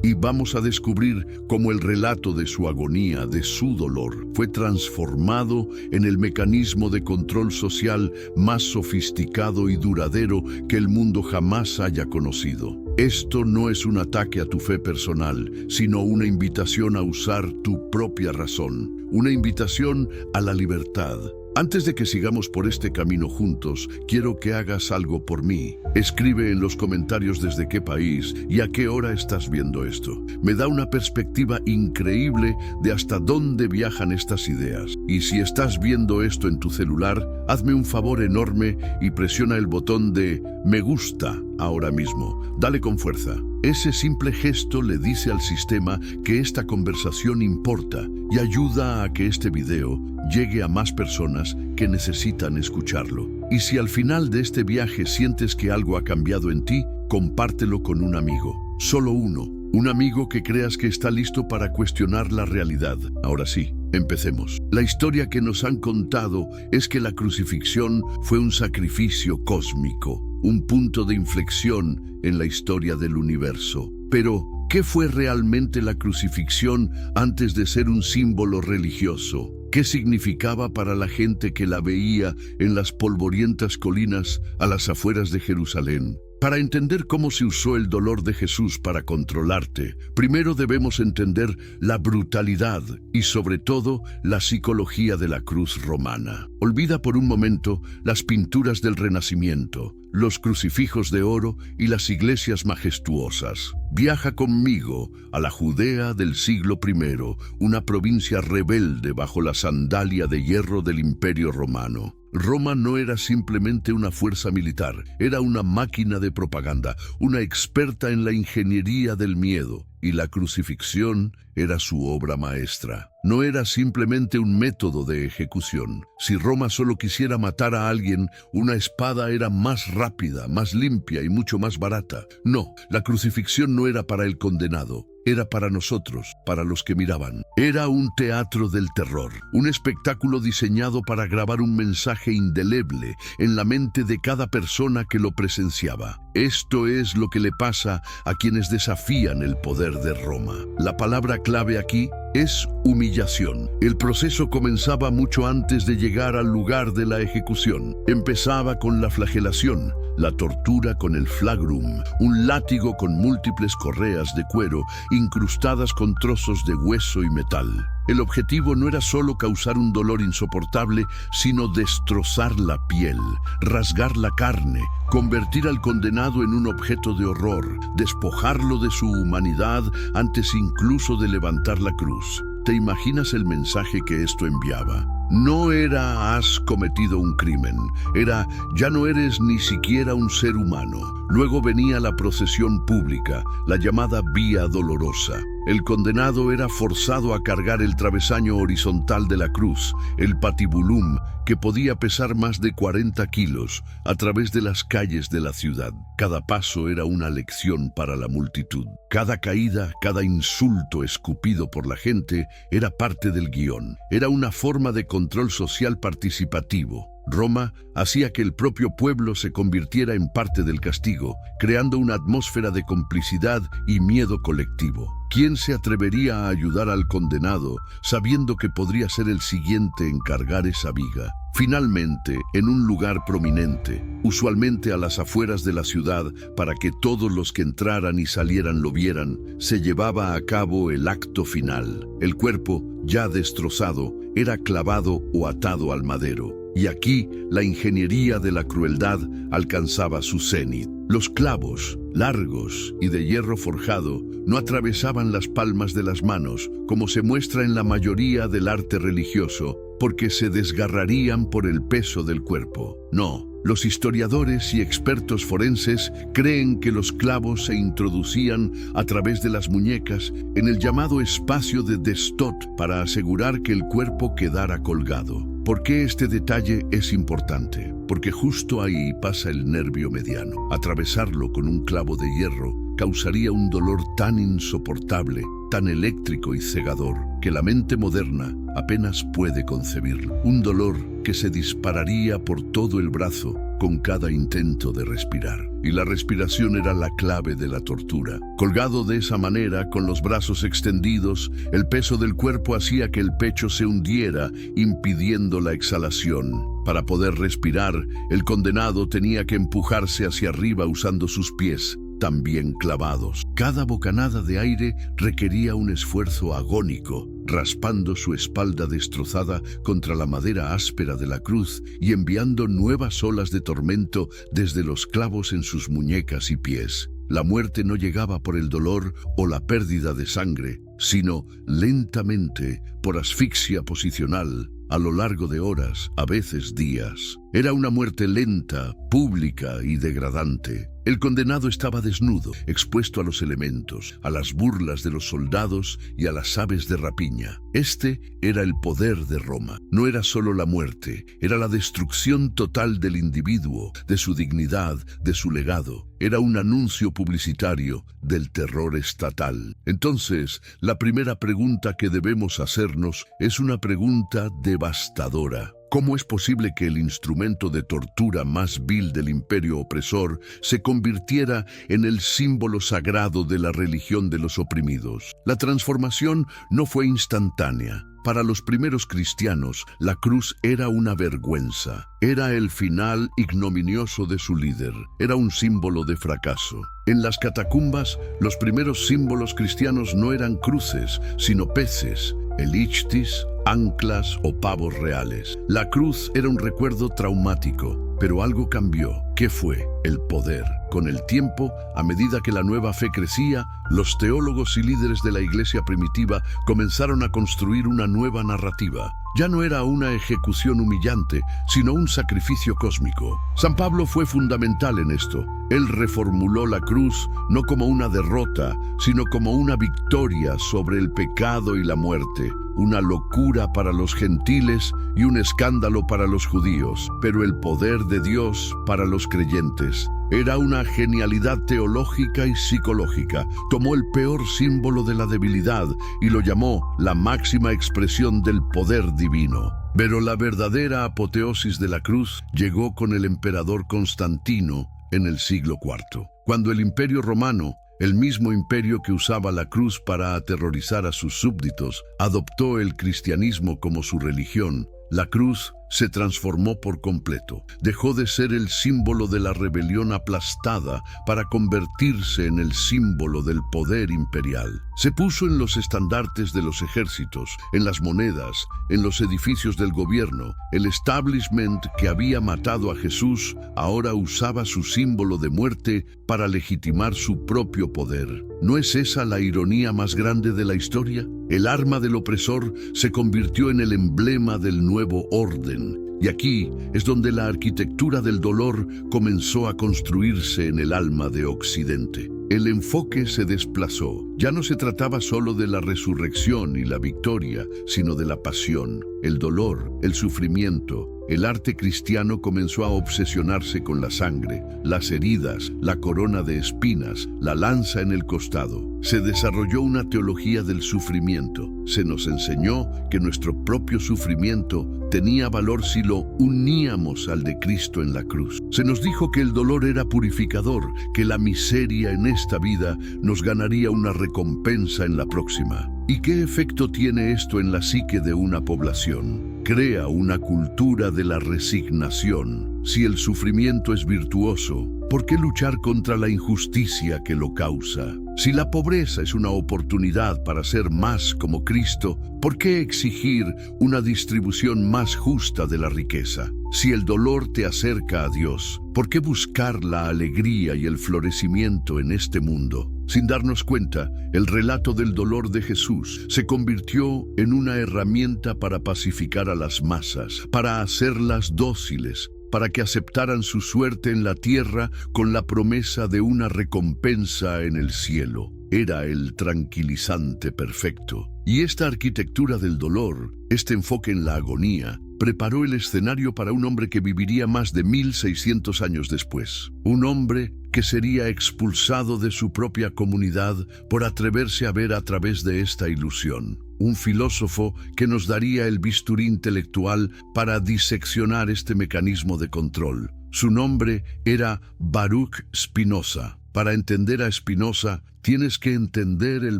Y vamos a descubrir cómo el relato de su agonía, de su dolor, fue transformado en el mecanismo de control social más sofisticado y duradero que el mundo jamás haya conocido. Esto no es un ataque a tu fe personal, sino una invitación a usar tu propia razón, una invitación a la libertad. Antes de que sigamos por este camino juntos, quiero que hagas algo por mí. Escribe en los comentarios desde qué país y a qué hora estás viendo esto. Me da una perspectiva increíble de hasta dónde viajan estas ideas. Y si estás viendo esto en tu celular, hazme un favor enorme y presiona el botón de me gusta ahora mismo. Dale con fuerza. Ese simple gesto le dice al sistema que esta conversación importa y ayuda a que este video llegue a más personas que necesitan escucharlo. Y si al final de este viaje sientes que algo ha cambiado en ti, compártelo con un amigo. Solo uno. Un amigo que creas que está listo para cuestionar la realidad. Ahora sí, empecemos. La historia que nos han contado es que la crucifixión fue un sacrificio cósmico, un punto de inflexión en la historia del universo. Pero, ¿qué fue realmente la crucifixión antes de ser un símbolo religioso? ¿Qué significaba para la gente que la veía en las polvorientas colinas a las afueras de Jerusalén? Para entender cómo se usó el dolor de Jesús para controlarte, primero debemos entender la brutalidad y sobre todo la psicología de la cruz romana. Olvida por un momento las pinturas del Renacimiento, los crucifijos de oro y las iglesias majestuosas. Viaja conmigo a la Judea del siglo I, una provincia rebelde bajo la sandalia de hierro del Imperio Romano. Roma no era simplemente una fuerza militar, era una máquina de propaganda, una experta en la ingeniería del miedo, y la crucifixión era su obra maestra. No era simplemente un método de ejecución. Si Roma solo quisiera matar a alguien, una espada era más rápida, más limpia y mucho más barata. No, la crucifixión no era para el condenado. Era para nosotros, para los que miraban. Era un teatro del terror, un espectáculo diseñado para grabar un mensaje indeleble en la mente de cada persona que lo presenciaba. Esto es lo que le pasa a quienes desafían el poder de Roma. La palabra clave aquí es humillación. El proceso comenzaba mucho antes de llegar al lugar de la ejecución. Empezaba con la flagelación, la tortura con el flagrum, un látigo con múltiples correas de cuero incrustadas con trozos de hueso y metal. El objetivo no era solo causar un dolor insoportable, sino destrozar la piel, rasgar la carne, convertir al condenado en un objeto de horror, despojarlo de su humanidad antes incluso de levantar la cruz. ¿Te imaginas el mensaje que esto enviaba? No era has cometido un crimen, era ya no eres ni siquiera un ser humano. Luego venía la procesión pública, la llamada Vía Dolorosa. El condenado era forzado a cargar el travesaño horizontal de la cruz, el patibulum, que podía pesar más de 40 kilos, a través de las calles de la ciudad. Cada paso era una lección para la multitud. Cada caída, cada insulto escupido por la gente era parte del guión. Era una forma de control social participativo. Roma hacía que el propio pueblo se convirtiera en parte del castigo, creando una atmósfera de complicidad y miedo colectivo. ¿Quién se atrevería a ayudar al condenado sabiendo que podría ser el siguiente en cargar esa viga? Finalmente, en un lugar prominente, usualmente a las afueras de la ciudad, para que todos los que entraran y salieran lo vieran, se llevaba a cabo el acto final. El cuerpo, ya destrozado, era clavado o atado al madero. Y aquí la ingeniería de la crueldad alcanzaba su cenit. Los clavos, largos y de hierro forjado, no atravesaban las palmas de las manos, como se muestra en la mayoría del arte religioso, porque se desgarrarían por el peso del cuerpo. No, los historiadores y expertos forenses creen que los clavos se introducían a través de las muñecas en el llamado espacio de destot para asegurar que el cuerpo quedara colgado. ¿Por qué este detalle es importante? Porque justo ahí pasa el nervio mediano. Atravesarlo con un clavo de hierro causaría un dolor tan insoportable, tan eléctrico y cegador, que la mente moderna apenas puede concebirlo. Un dolor que se dispararía por todo el brazo con cada intento de respirar. y la respiración era la clave de la tortura. Colgado de esa manera, con los brazos extendidos, el peso del cuerpo hacía que el pecho se hundiera, impidiendo la exhalación. Para poder respirar, el condenado tenía que empujarse hacia arriba usando sus pies, también clavados. Cada bocanada de aire requería un esfuerzo agónico, raspando su espalda destrozada contra la madera áspera de la cruz y enviando nuevas olas de tormento desde los clavos en sus muñecas y pies. La muerte no llegaba por el dolor o la pérdida de sangre, sino lentamente por asfixia posicional, a lo largo de horas, a veces días. Era una muerte lenta, pública y degradante. El condenado estaba desnudo, expuesto a los elementos, a las burlas de los soldados y a las aves de rapiña. Este era el poder de Roma. No era solo la muerte, era la destrucción total del individuo, de su dignidad, de su legado. Era un anuncio publicitario del terror estatal. Entonces, la primera pregunta que debemos hacernos es una pregunta devastadora. ¿Cómo es posible que el instrumento de tortura más vil del imperio opresor se convirtiera en el símbolo sagrado de la religión de los oprimidos? La transformación no fue instantánea. Para los primeros cristianos, la cruz era una vergüenza. Era el final ignominioso de su líder. Era un símbolo de fracaso. En las catacumbas, los primeros símbolos cristianos no eran cruces, sino peces, elichtis, anclas o pavos reales. La cruz era un recuerdo traumático, pero algo cambió. ¿Qué fue? El poder. Con el tiempo, a medida que la nueva fe crecía, los teólogos y líderes de la iglesia primitiva comenzaron a construir una nueva narrativa. Ya no era una ejecución humillante, sino un sacrificio cósmico. San Pablo fue fundamental en esto. Él reformuló la cruz no como una derrota, sino como una victoria sobre el pecado y la muerte, una locura para los gentiles y un escándalo para los judíos, pero el poder de Dios para los creyentes. Era una genialidad teológica y psicológica. Tomó el peor símbolo de la debilidad y lo llamó la máxima expresión del poder divino. Pero la verdadera apoteosis de la cruz llegó con el emperador Constantino en el siglo IV, cuando el Imperio Romano, el mismo imperio que usaba la cruz para aterrorizar a sus súbditos, adoptó el cristianismo como su religión. La cruz se transformó por completo. Dejó de ser el símbolo de la rebelión aplastada para convertirse en el símbolo del poder imperial. Se puso en los estandartes de los ejércitos, en las monedas, en los edificios del gobierno. El establishment que había matado a Jesús ahora usaba su símbolo de muerte para legitimar su propio poder. ¿No es esa la ironía más grande de la historia? El arma del opresor se convirtió en el emblema del nuevo orden. Y aquí es donde la arquitectura del dolor comenzó a construirse en el alma de Occidente. El enfoque se desplazó. Ya no se trataba solo de la resurrección y la victoria, sino de la pasión, el dolor, el sufrimiento. El arte cristiano comenzó a obsesionarse con la sangre, las heridas, la corona de espinas, la lanza en el costado. Se desarrolló una teología del sufrimiento. Se nos enseñó que nuestro propio sufrimiento tenía valor si lo uníamos al de Cristo en la cruz. Se nos dijo que el dolor era purificador, que la miseria en esta vida nos ganaría una recompensa en la próxima. ¿Y qué efecto tiene esto en la psique de una población? Crea una cultura de la resignación. Si el sufrimiento es virtuoso, ¿por qué luchar contra la injusticia que lo causa? Si la pobreza es una oportunidad para ser más como Cristo, ¿por qué exigir una distribución más justa de la riqueza? Si el dolor te acerca a Dios, ¿por qué buscar la alegría y el florecimiento en este mundo? Sin darnos cuenta, el relato del dolor de Jesús se convirtió en una herramienta para pacificar a las masas, para hacerlas dóciles, para que aceptaran su suerte en la tierra con la promesa de una recompensa en el cielo. Era el tranquilizante perfecto. Y esta arquitectura del dolor, este enfoque en la agonía, preparó el escenario para un hombre que viviría más de 1600 años después. Un hombre que sería expulsado de su propia comunidad por atreverse a ver a través de esta ilusión. Un filósofo que nos daría el bisturí intelectual para diseccionar este mecanismo de control. Su nombre era Baruch Spinoza. Para entender a Spinoza, tienes que entender el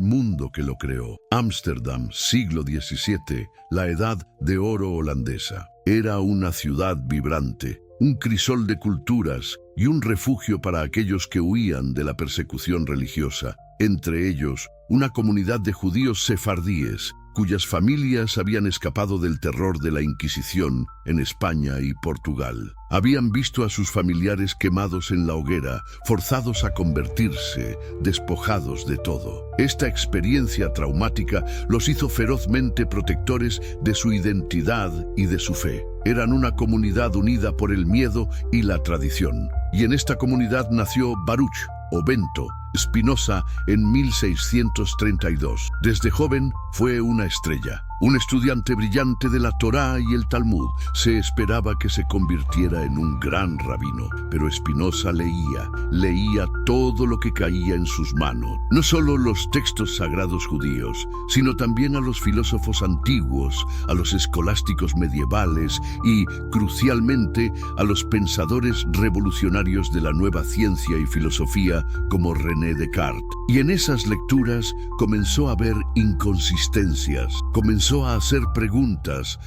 mundo que lo creó. Ámsterdam, siglo XVII, la edad de oro holandesa. Era una ciudad vibrante, un crisol de culturas y un refugio para aquellos que huían de la persecución religiosa. Entre ellos, una comunidad de judíos sefardíes, cuyas familias habían escapado del terror de la Inquisición en España y Portugal. Habían visto a sus familiares quemados en la hoguera, forzados a convertirse, despojados de todo. Esta experiencia traumática los hizo ferozmente protectores de su identidad y de su fe. Eran una comunidad unida por el miedo y la tradición. Y en esta comunidad nació Baruch, o Bento, Spinoza en 1632. Desde joven fue una estrella, un estudiante brillante de la Torá y el Talmud. Se esperaba que se convirtiera en un gran rabino, pero Spinoza leía todo lo que caía en sus manos. No solo los textos sagrados judíos, sino también a los filósofos antiguos, a los escolásticos medievales y, crucialmente, a los pensadores revolucionarios de la nueva ciencia y filosofía como René Descartes. Y en esas lecturas comenzó a ver inconsistencias, comenzó a hacer preguntas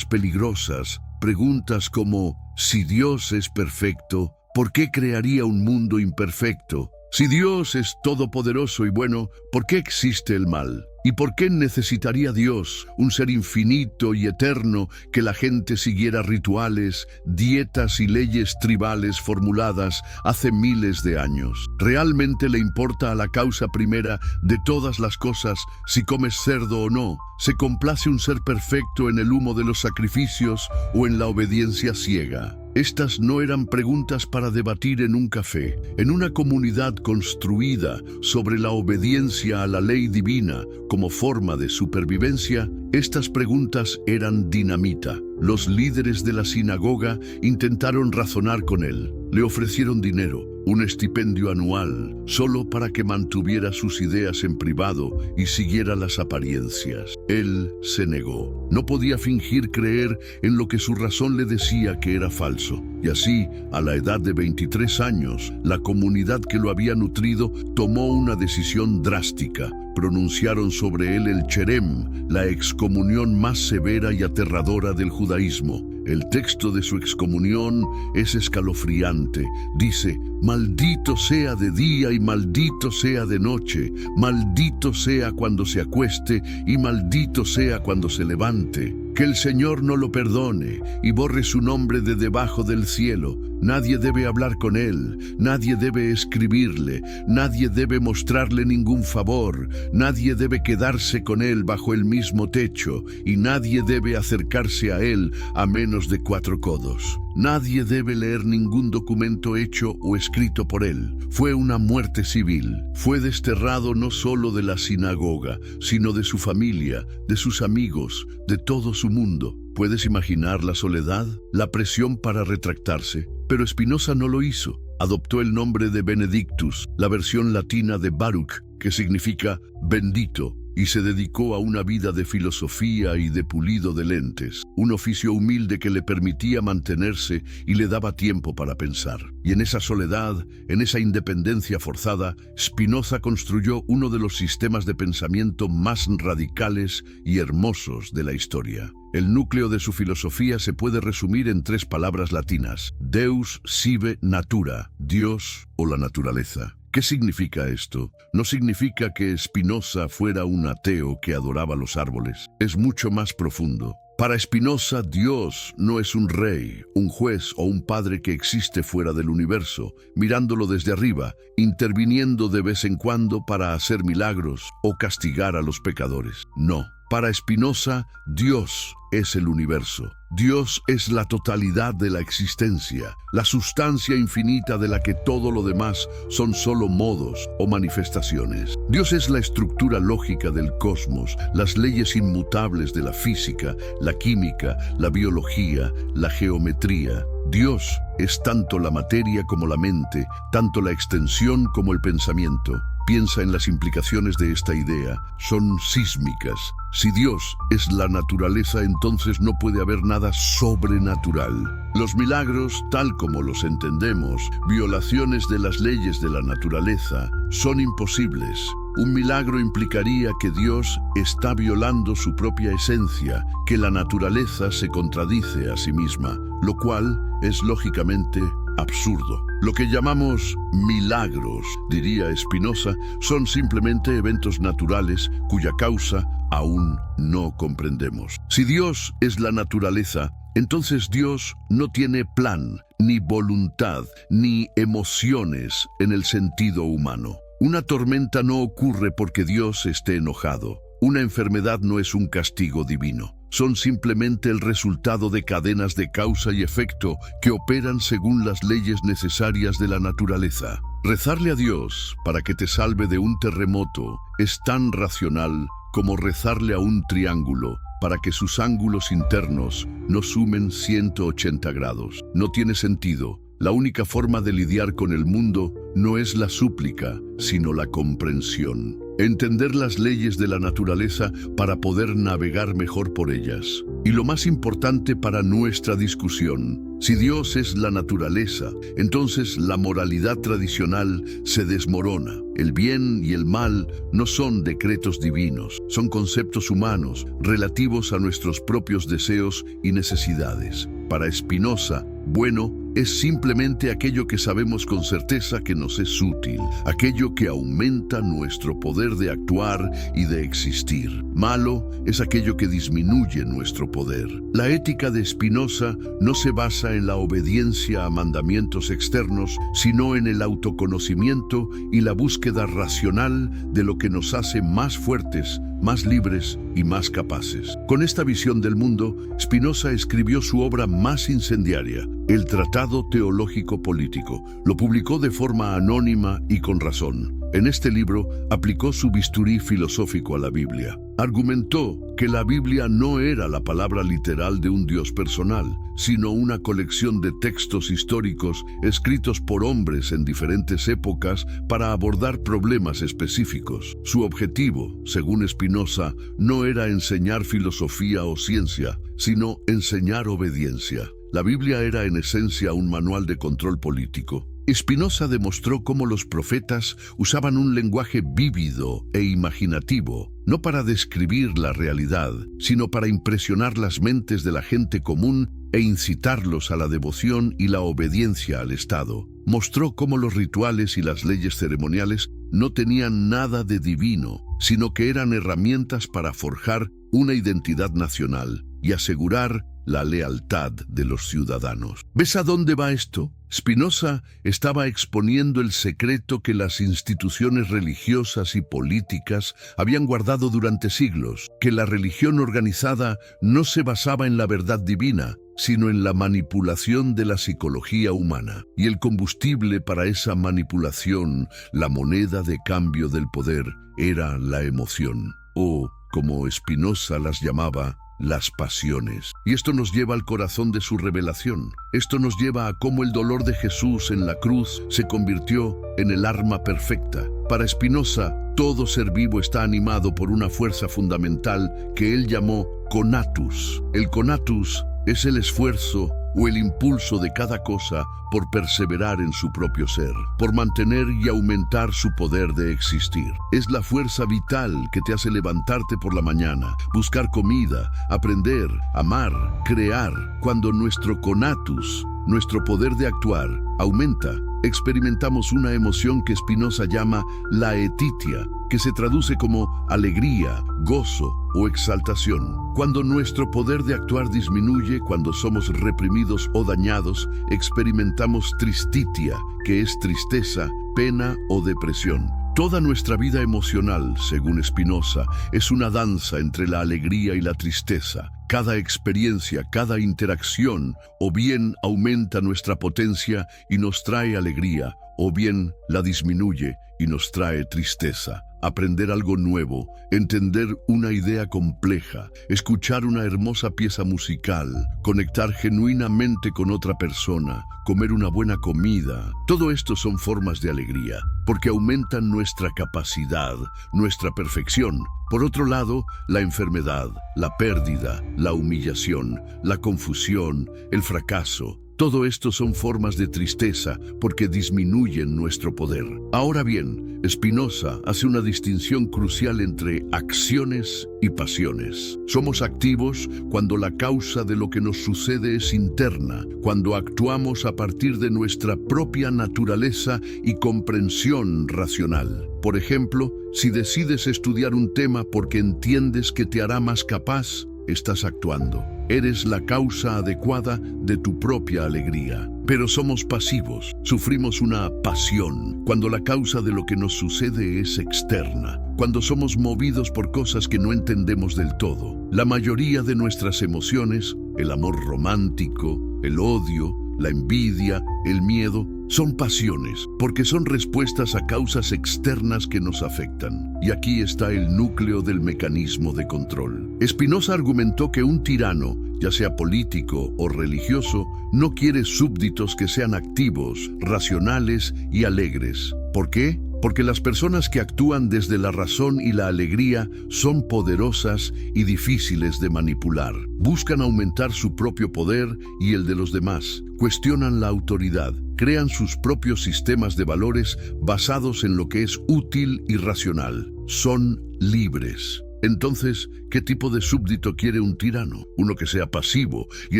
peligrosas, preguntas como: si Dios es perfecto, ¿por qué crearía un mundo imperfecto? Si Dios es todopoderoso y bueno, ¿por qué existe el mal? ¿Y por qué necesitaría Dios, un ser infinito y eterno, que la gente siguiera rituales, dietas y leyes tribales formuladas hace miles de años? ¿Realmente le importa a la causa primera de todas las cosas si comes cerdo o no? ¿Se complace un ser perfecto en el humo de los sacrificios o en la obediencia ciega? Estas no eran preguntas para debatir en un café. En una comunidad construida sobre la obediencia a la ley divina como forma de supervivencia, estas preguntas eran dinamita. Los líderes de la sinagoga intentaron razonar con él. Le ofrecieron dinero, un estipendio anual, solo para que mantuviera sus ideas en privado y siguiera las apariencias. Él se negó. No podía fingir creer en lo que su razón le decía que era falso. Y así, a la edad de 23 años, la comunidad que lo había nutrido tomó una decisión drástica. Pronunciaron sobre él el cherem, la excomunión más severa y aterradora del judaísmo. El texto de su excomunión es escalofriante. Dice: maldito sea de día y maldito sea de noche, maldito sea cuando se acueste y maldito sea cuando se levante. Que el Señor no lo perdone y borre su nombre de debajo del cielo. Nadie debe hablar con él, nadie debe escribirle, nadie debe mostrarle ningún favor, nadie debe quedarse con él bajo el mismo techo y nadie debe acercarse a él a menos de 4 codos. Nadie debe leer ningún documento hecho o escrito por él. Fue una muerte civil. Fue desterrado no solo de la sinagoga, sino de su familia, de sus amigos, de todo su mundo. ¿Puedes imaginar la soledad? La presión para retractarse. Pero Spinoza no lo hizo. Adoptó el nombre de Benedictus, la versión latina de Baruch, que significa bendito, y se dedicó a una vida de filosofía y de pulido de lentes, un oficio humilde que le permitía mantenerse y le daba tiempo para pensar. Y en esa soledad, en esa independencia forzada, Spinoza construyó uno de los sistemas de pensamiento más radicales y hermosos de la historia. El núcleo de su filosofía se puede resumir en 3 palabras latinas: Deus sive natura, Dios o la naturaleza. ¿Qué significa esto? No significa que Spinoza fuera un ateo que adoraba los árboles. Es mucho más profundo. Para Spinoza, Dios no es un rey, un juez o un padre que existe fuera del universo, mirándolo desde arriba, interviniendo de vez en cuando para hacer milagros o castigar a los pecadores. No. Para Spinoza, Dios es el universo. Dios es la totalidad de la existencia, la sustancia infinita de la que todo lo demás son solo modos o manifestaciones. Dios es la estructura lógica del cosmos, las leyes inmutables de la física, la química, la biología, la geometría. Dios es tanto la materia como la mente, tanto la extensión como el pensamiento. Piensa en las implicaciones de esta idea. Son sísmicas. Si Dios es la naturaleza, entonces no puede haber nada sobrenatural. Los milagros, tal como los entendemos, violaciones de las leyes de la naturaleza, son imposibles. Un milagro implicaría que Dios está violando su propia esencia, que la naturaleza se contradice a sí misma, lo cual es lógicamente absurdo. Lo que llamamos milagros, diría Spinoza, son simplemente eventos naturales cuya causa aún no comprendemos. Si Dios es la naturaleza, entonces Dios no tiene plan, ni voluntad, ni emociones en el sentido humano. Una tormenta no ocurre porque Dios esté enojado. Una enfermedad no es un castigo divino. Son simplemente el resultado de cadenas de causa y efecto que operan según las leyes necesarias de la naturaleza. Rezarle a Dios para que te salve de un terremoto es tan racional como rezarle a un triángulo para que sus ángulos internos no sumen 180 grados. No tiene sentido. La única forma de lidiar con el mundo no es la súplica, sino la comprensión. Entender las leyes de la naturaleza para poder navegar mejor por ellas. Y lo más importante para nuestra discusión, si Dios es la naturaleza, entonces la moralidad tradicional se desmorona. El bien y el mal no son decretos divinos, son conceptos humanos relativos a nuestros propios deseos y necesidades. Para Spinoza, bueno es simplemente aquello que sabemos con certeza que nos es útil, aquello que aumenta nuestro poder de actuar y de existir. Malo es aquello que disminuye nuestro poder. La ética de Spinoza no se basa en la obediencia a mandamientos externos, sino en el autoconocimiento y la búsqueda racional de lo que nos hace más fuertes, más libres y más capaces. Con esta visión del mundo, Spinoza escribió su obra más incendiaria, el Tratado Teológico Político. Lo publicó de forma anónima y con razón. En este libro aplicó su bisturí filosófico a la Biblia. Argumentó que la Biblia no era la palabra literal de un Dios personal, sino una colección de textos históricos escritos por hombres en diferentes épocas para abordar problemas específicos. Su objetivo, según Spinoza, no era enseñar filosofía o ciencia, sino enseñar obediencia. La Biblia era en esencia un manual de control político. Spinoza demostró cómo los profetas usaban un lenguaje vívido e imaginativo, no para describir la realidad, sino para impresionar las mentes de la gente común e incitarlos a la devoción y la obediencia al Estado. Mostró cómo los rituales y las leyes ceremoniales no tenían nada de divino, sino que eran herramientas para forjar una identidad nacional y asegurar la lealtad de los ciudadanos. ¿Ves a dónde va esto? Spinoza estaba exponiendo el secreto que las instituciones religiosas y políticas habían guardado durante siglos, que la religión organizada no se basaba en la verdad divina, sino en la manipulación de la psicología humana. Y el combustible para esa manipulación, la moneda de cambio del poder, era la emoción, o, como Spinoza las llamaba, las pasiones. Y esto nos lleva al corazón de su revelación. Esto nos lleva a cómo el dolor de Jesús en la cruz se convirtió en el arma perfecta. Para Spinoza, todo ser vivo está animado por una fuerza fundamental que él llamó conatus. El conatus es el esfuerzo o el impulso de cada cosa por perseverar en su propio ser, por mantener y aumentar su poder de existir. Es la fuerza vital que te hace levantarte por la mañana, buscar comida, aprender, amar, crear. Cuando nuestro conatus, nuestro poder de actuar, aumenta, experimentamos una emoción que Spinoza llama laetitia, que se traduce como alegría, gozo o exaltación. Cuando nuestro poder de actuar disminuye, cuando somos reprimidos o dañados, experimentamos tristitia, que es tristeza, pena o depresión. Toda nuestra vida emocional, según Spinoza, es una danza entre la alegría y la tristeza. Cada experiencia, cada interacción, o bien aumenta nuestra potencia y nos trae alegría, o bien la disminuye y nos trae tristeza. Aprender algo nuevo, entender una idea compleja, escuchar una hermosa pieza musical, conectar genuinamente con otra persona, comer una buena comida, todo esto son formas de alegría. porque aumentan nuestra capacidad, nuestra perfección. Por otro lado, la enfermedad, la pérdida, la humillación, la confusión, el fracaso, todo esto son formas de tristeza porque disminuyen nuestro poder. Ahora bien, Spinoza hace una distinción crucial entre acciones y pasiones. Somos activos cuando la causa de lo que nos sucede es interna, cuando actuamos a partir de nuestra propia naturaleza y comprensión racional. Por ejemplo, si decides estudiar un tema porque entiendes que te hará más capaz, estás actuando. Eres la causa adecuada de tu propia alegría. Pero somos pasivos, sufrimos una pasión, cuando la causa de lo que nos sucede es externa, cuando somos movidos por cosas que no entendemos del todo. La mayoría de nuestras emociones, el amor romántico, el odio, la envidia, el miedo, son pasiones, porque son respuestas a causas externas que nos afectan. Y aquí está el núcleo del mecanismo de control. Spinoza argumentó que un tirano, ya sea político o religioso, no quiere súbditos que sean activos, racionales y alegres. ¿Por qué? Porque las personas que actúan desde la razón y la alegría son poderosas y difíciles de manipular. Buscan aumentar su propio poder y el de los demás. Cuestionan la autoridad. Crean sus propios sistemas de valores basados en lo que es útil y racional. Son libres. Entonces, ¿qué tipo de súbdito quiere un tirano? Uno que sea pasivo y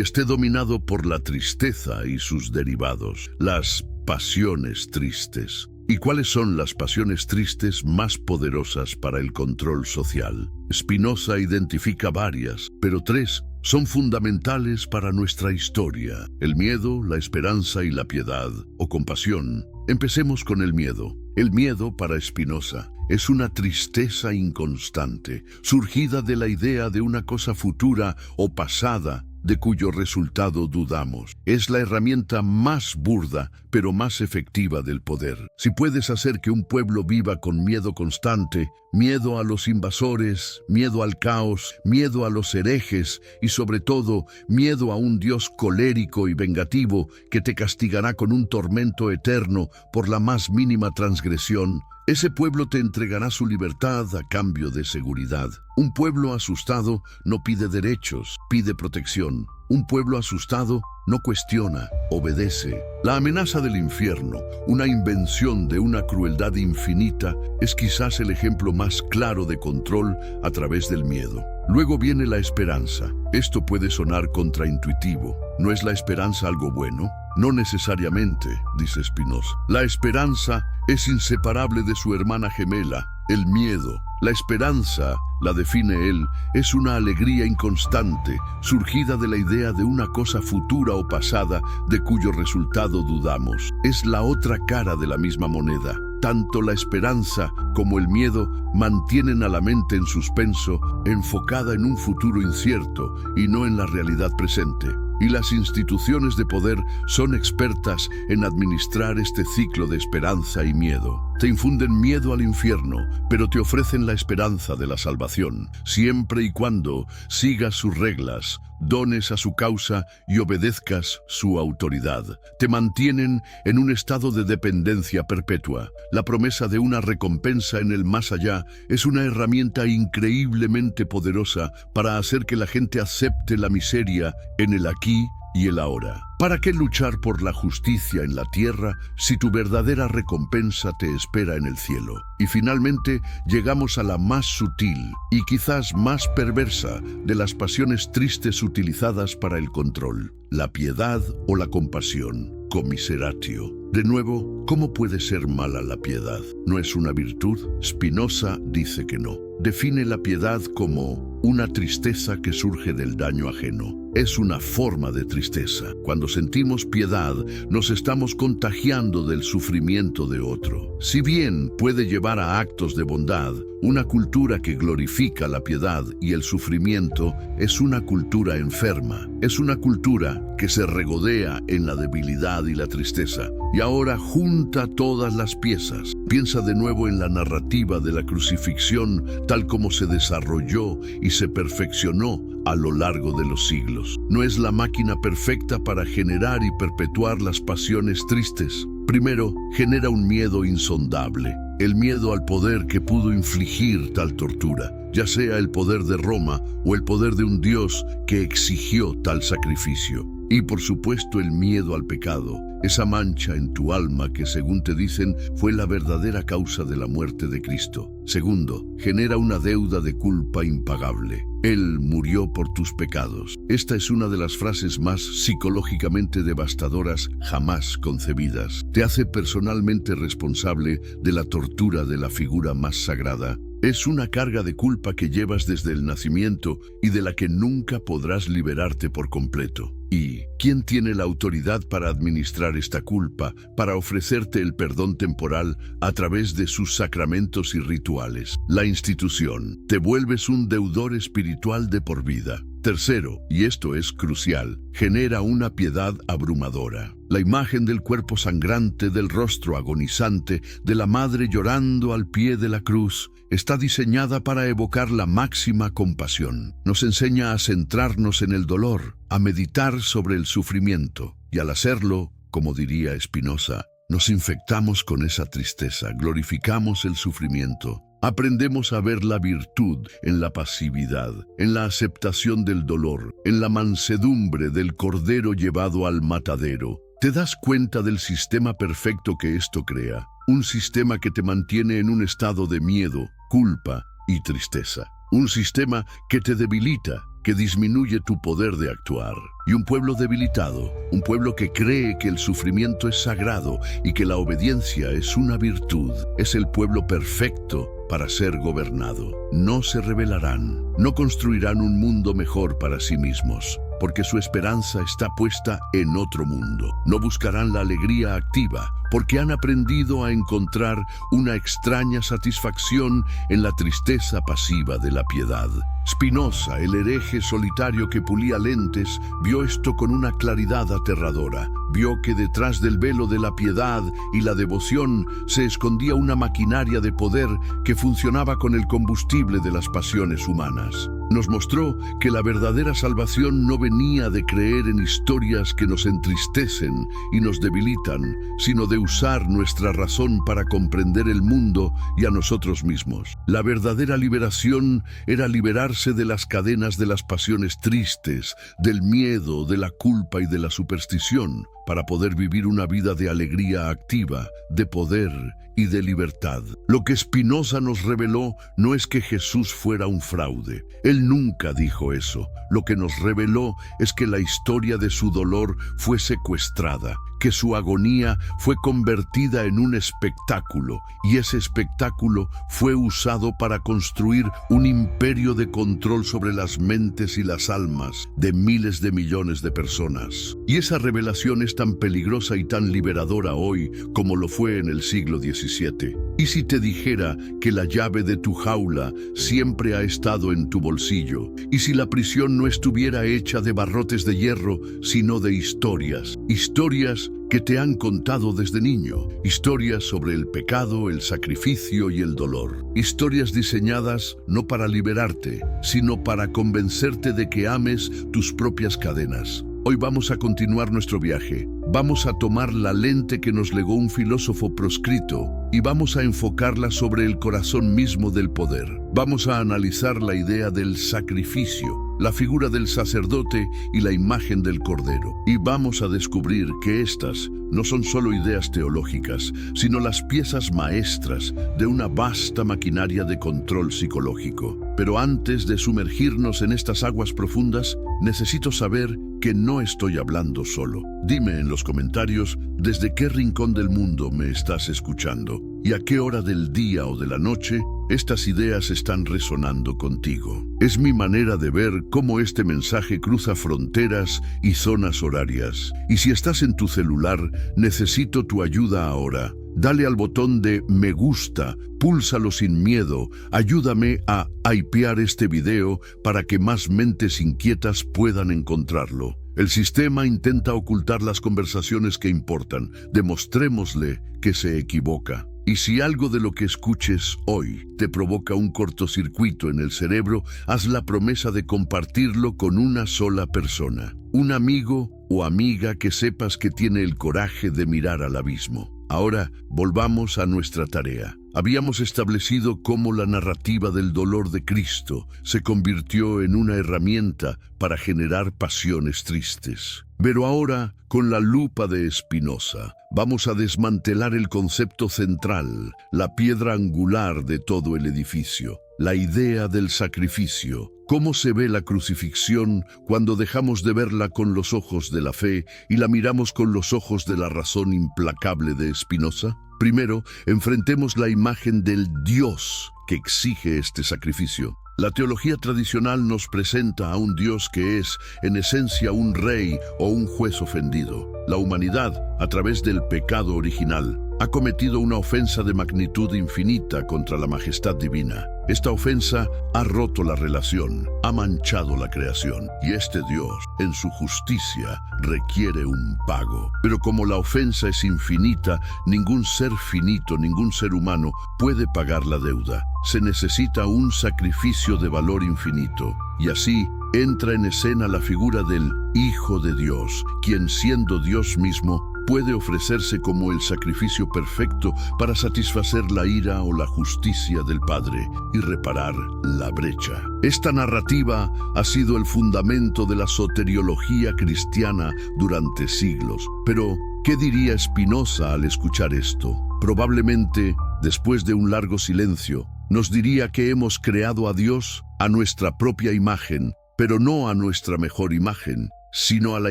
esté dominado por la tristeza y sus derivados, las pasiones tristes. ¿Y cuáles son las pasiones tristes más poderosas para el control social? Spinoza identifica varias, pero 3 son fundamentales para nuestra historia: el miedo, la esperanza y la piedad, o compasión. Empecemos con el miedo. El miedo, para Spinoza, es una tristeza inconstante, surgida de la idea de una cosa futura o pasada, de cuyo resultado dudamos. Es la herramienta más burda, pero más efectiva del poder. Si puedes hacer que un pueblo viva con miedo constante, miedo a los invasores, miedo al caos, miedo a los herejes y sobre todo, miedo a un Dios colérico y vengativo que te castigará con un tormento eterno por la más mínima transgresión, ese pueblo te entregará su libertad a cambio de seguridad. Un pueblo asustado no pide derechos, pide protección. Un pueblo asustado no cuestiona, obedece. La amenaza del infierno, una invención de una crueldad infinita, es quizás el ejemplo más claro de control a través del miedo. Luego viene la esperanza. Esto puede sonar contraintuitivo. ¿No es la esperanza algo bueno? No necesariamente, dice Spinoza. La esperanza es inseparable de su hermana gemela, el miedo. La esperanza, la define él, es una alegría inconstante, surgida de la idea de una cosa futura o pasada de cuyo resultado dudamos. Es la otra cara de la misma moneda. Tanto la esperanza como el miedo mantienen a la mente en suspenso, enfocada en un futuro incierto y no en la realidad presente. Y las instituciones de poder son expertas en administrar este ciclo de esperanza y miedo. Te infunden miedo al infierno, pero te ofrecen la esperanza de la salvación, siempre y cuando sigas sus reglas, dones a su causa y obedezcas su autoridad. Te mantienen en un estado de dependencia perpetua. La promesa de una recompensa en el más allá es una herramienta increíblemente poderosa para hacer que la gente acepte la miseria en el aquí y el ahora. ¿Para qué luchar por la justicia en la tierra si tu verdadera recompensa te espera en el cielo? Y finalmente llegamos a la más sutil y quizás más perversa de las pasiones tristes utilizadas para el control: la piedad o la compasión, commiseratio. De nuevo, ¿cómo puede ser mala la piedad? ¿No es una virtud? Spinoza dice que no. Define la piedad como una tristeza que surge del daño ajeno. Es una forma de tristeza. Cuando sentimos piedad, nos estamos contagiando del sufrimiento de otro. Si bien puede llevar a actos de bondad, una cultura que glorifica la piedad y el sufrimiento es una cultura enferma. Es una cultura que se regodea en la debilidad y la tristeza. Y ahora junta todas las piezas. Piensa de nuevo en la narrativa de la crucifixión tal como se desarrolló y se perfeccionó a lo largo de los siglos. No es la máquina perfecta para generar y perpetuar las pasiones tristes, Primero, genera un miedo insondable, el miedo al poder que pudo infligir tal tortura, ya sea el poder de Roma o el poder de un Dios que exigió tal sacrificio. Y por supuesto el miedo al pecado, esa mancha en tu alma que, según te dicen, fue la verdadera causa de la muerte de Cristo. Segundo, genera una deuda de culpa impagable. Él murió por tus pecados. Esta es una de las frases más psicológicamente devastadoras jamás concebidas. Te hace personalmente responsable de la tortura de la figura más sagrada. Es una carga de culpa que llevas desde el nacimiento y de la que nunca podrás liberarte por completo. ¿Y quién tiene la autoridad para administrar esta culpa, para ofrecerte el perdón temporal a través de sus sacramentos y rituales? La institución. Te vuelves un deudor espiritual de por vida. Tercero, y esto es crucial, genera una piedad abrumadora. La imagen del cuerpo sangrante, del rostro agonizante, de la madre llorando al pie de la cruz, está diseñada para evocar la máxima compasión. Nos enseña a centrarnos en el dolor, a meditar sobre el sufrimiento, y al hacerlo, como diría Spinoza, nos infectamos con esa tristeza, glorificamos el sufrimiento. Aprendemos a ver la virtud en la pasividad, en la aceptación del dolor, en la mansedumbre del cordero llevado al matadero. Te das cuenta del sistema perfecto que esto crea, un sistema que te mantiene en un estado de miedo, culpa y tristeza. Un sistema que te debilita, que disminuye tu poder de actuar. Y un pueblo debilitado, un pueblo que cree que el sufrimiento es sagrado y que la obediencia es una virtud, es el pueblo perfecto para ser gobernado. No se rebelarán, no construirán un mundo mejor para sí mismos, porque su esperanza está puesta en otro mundo. No buscarán la alegría activa, porque han aprendido a encontrar una extraña satisfacción en la tristeza pasiva de la piedad. Spinoza, el hereje solitario que pulía lentes, vio esto con una claridad aterradora. Vio que detrás del velo de la piedad y la devoción se escondía una maquinaria de poder que funcionaba con el combustible de las pasiones humanas. Nos mostró que la verdadera salvación no venía de creer en historias que nos entristecen y nos debilitan, sino de usar nuestra razón para comprender el mundo y a nosotros mismos. La verdadera liberación era liberarse de las cadenas de las pasiones tristes, del miedo, de la culpa y de la superstición, para poder vivir una vida de alegría activa, de poder y de libertad. Lo que Spinoza nos reveló no es que Jesús fuera un fraude. Él nunca dijo eso. Lo que nos reveló es que la historia de su dolor fue secuestrada, que su agonía fue convertida en un espectáculo, y ese espectáculo fue usado para construir un imperio de control sobre las mentes y las almas de miles de millones de personas. Y esa revelación es tan peligrosa y tan liberadora hoy como lo fue en el siglo XVII. ¿Y si te dijera que la llave de tu jaula siempre ha estado en tu bolsillo? ¿Y si la prisión no estuviera hecha de barrotes de hierro, sino de historias? Historias que te han contado desde niño. Historias sobre el pecado, el sacrificio y el dolor. Historias diseñadas no para liberarte, sino para convencerte de que ames tus propias cadenas. Hoy vamos a continuar nuestro viaje. Vamos a tomar la lente que nos legó un filósofo proscrito y vamos a enfocarla sobre el corazón mismo del poder. Vamos a analizar la idea del sacrificio, la figura del sacerdote y la imagen del cordero. Y vamos a descubrir que estas no son solo ideas teológicas, sino las piezas maestras de una vasta maquinaria de control psicológico. Pero antes de sumergirnos en estas aguas profundas, necesito saber que no estoy hablando solo. Dime en los comentarios desde qué rincón del mundo me estás escuchando y a qué hora del día o de la noche estas ideas están resonando contigo. Es mi manera de ver cómo este mensaje cruza fronteras y zonas horarias. Y si estás en tu celular, necesito tu ayuda ahora. Dale al botón de me gusta, púlsalo sin miedo, ayúdame a hypear este video para que más mentes inquietas puedan encontrarlo. El sistema intenta ocultar las conversaciones que importan. Demostrémosle que se equivoca. Y si algo de lo que escuches hoy te provoca un cortocircuito en el cerebro, haz la promesa de compartirlo con una sola persona. Un amigo o amiga que sepas que tiene el coraje de mirar al abismo. Ahora, volvamos a nuestra tarea. Habíamos establecido cómo la narrativa del dolor de Cristo se convirtió en una herramienta para generar pasiones tristes. Pero ahora, con la lupa de Spinoza, vamos a desmantelar el concepto central, la piedra angular de todo el edificio, la idea del sacrificio. ¿Cómo se ve la crucifixión cuando dejamos de verla con los ojos de la fe y la miramos con los ojos de la razón implacable de Spinoza? Primero, enfrentemos la imagen del Dios que exige este sacrificio. La teología tradicional nos presenta a un Dios que es, en esencia, un rey o un juez ofendido. La humanidad, a través del pecado original, ha cometido una ofensa de magnitud infinita contra la majestad divina. Esta ofensa ha roto la relación, ha manchado la creación, y este Dios, en su justicia, requiere un pago. Pero como la ofensa es infinita, ningún ser finito, ningún ser humano puede pagar la deuda. Se necesita un sacrificio de valor infinito, y así entra en escena la figura del Hijo de Dios, quien siendo Dios mismo, puede ofrecerse como el sacrificio perfecto para satisfacer la ira o la justicia del Padre y reparar la brecha. Esta narrativa ha sido el fundamento de la soteriología cristiana durante siglos. Pero, ¿qué diría Spinoza al escuchar esto? Probablemente, después de un largo silencio, nos diría que hemos creado a Dios a nuestra propia imagen, pero no a nuestra mejor imagen, sino a la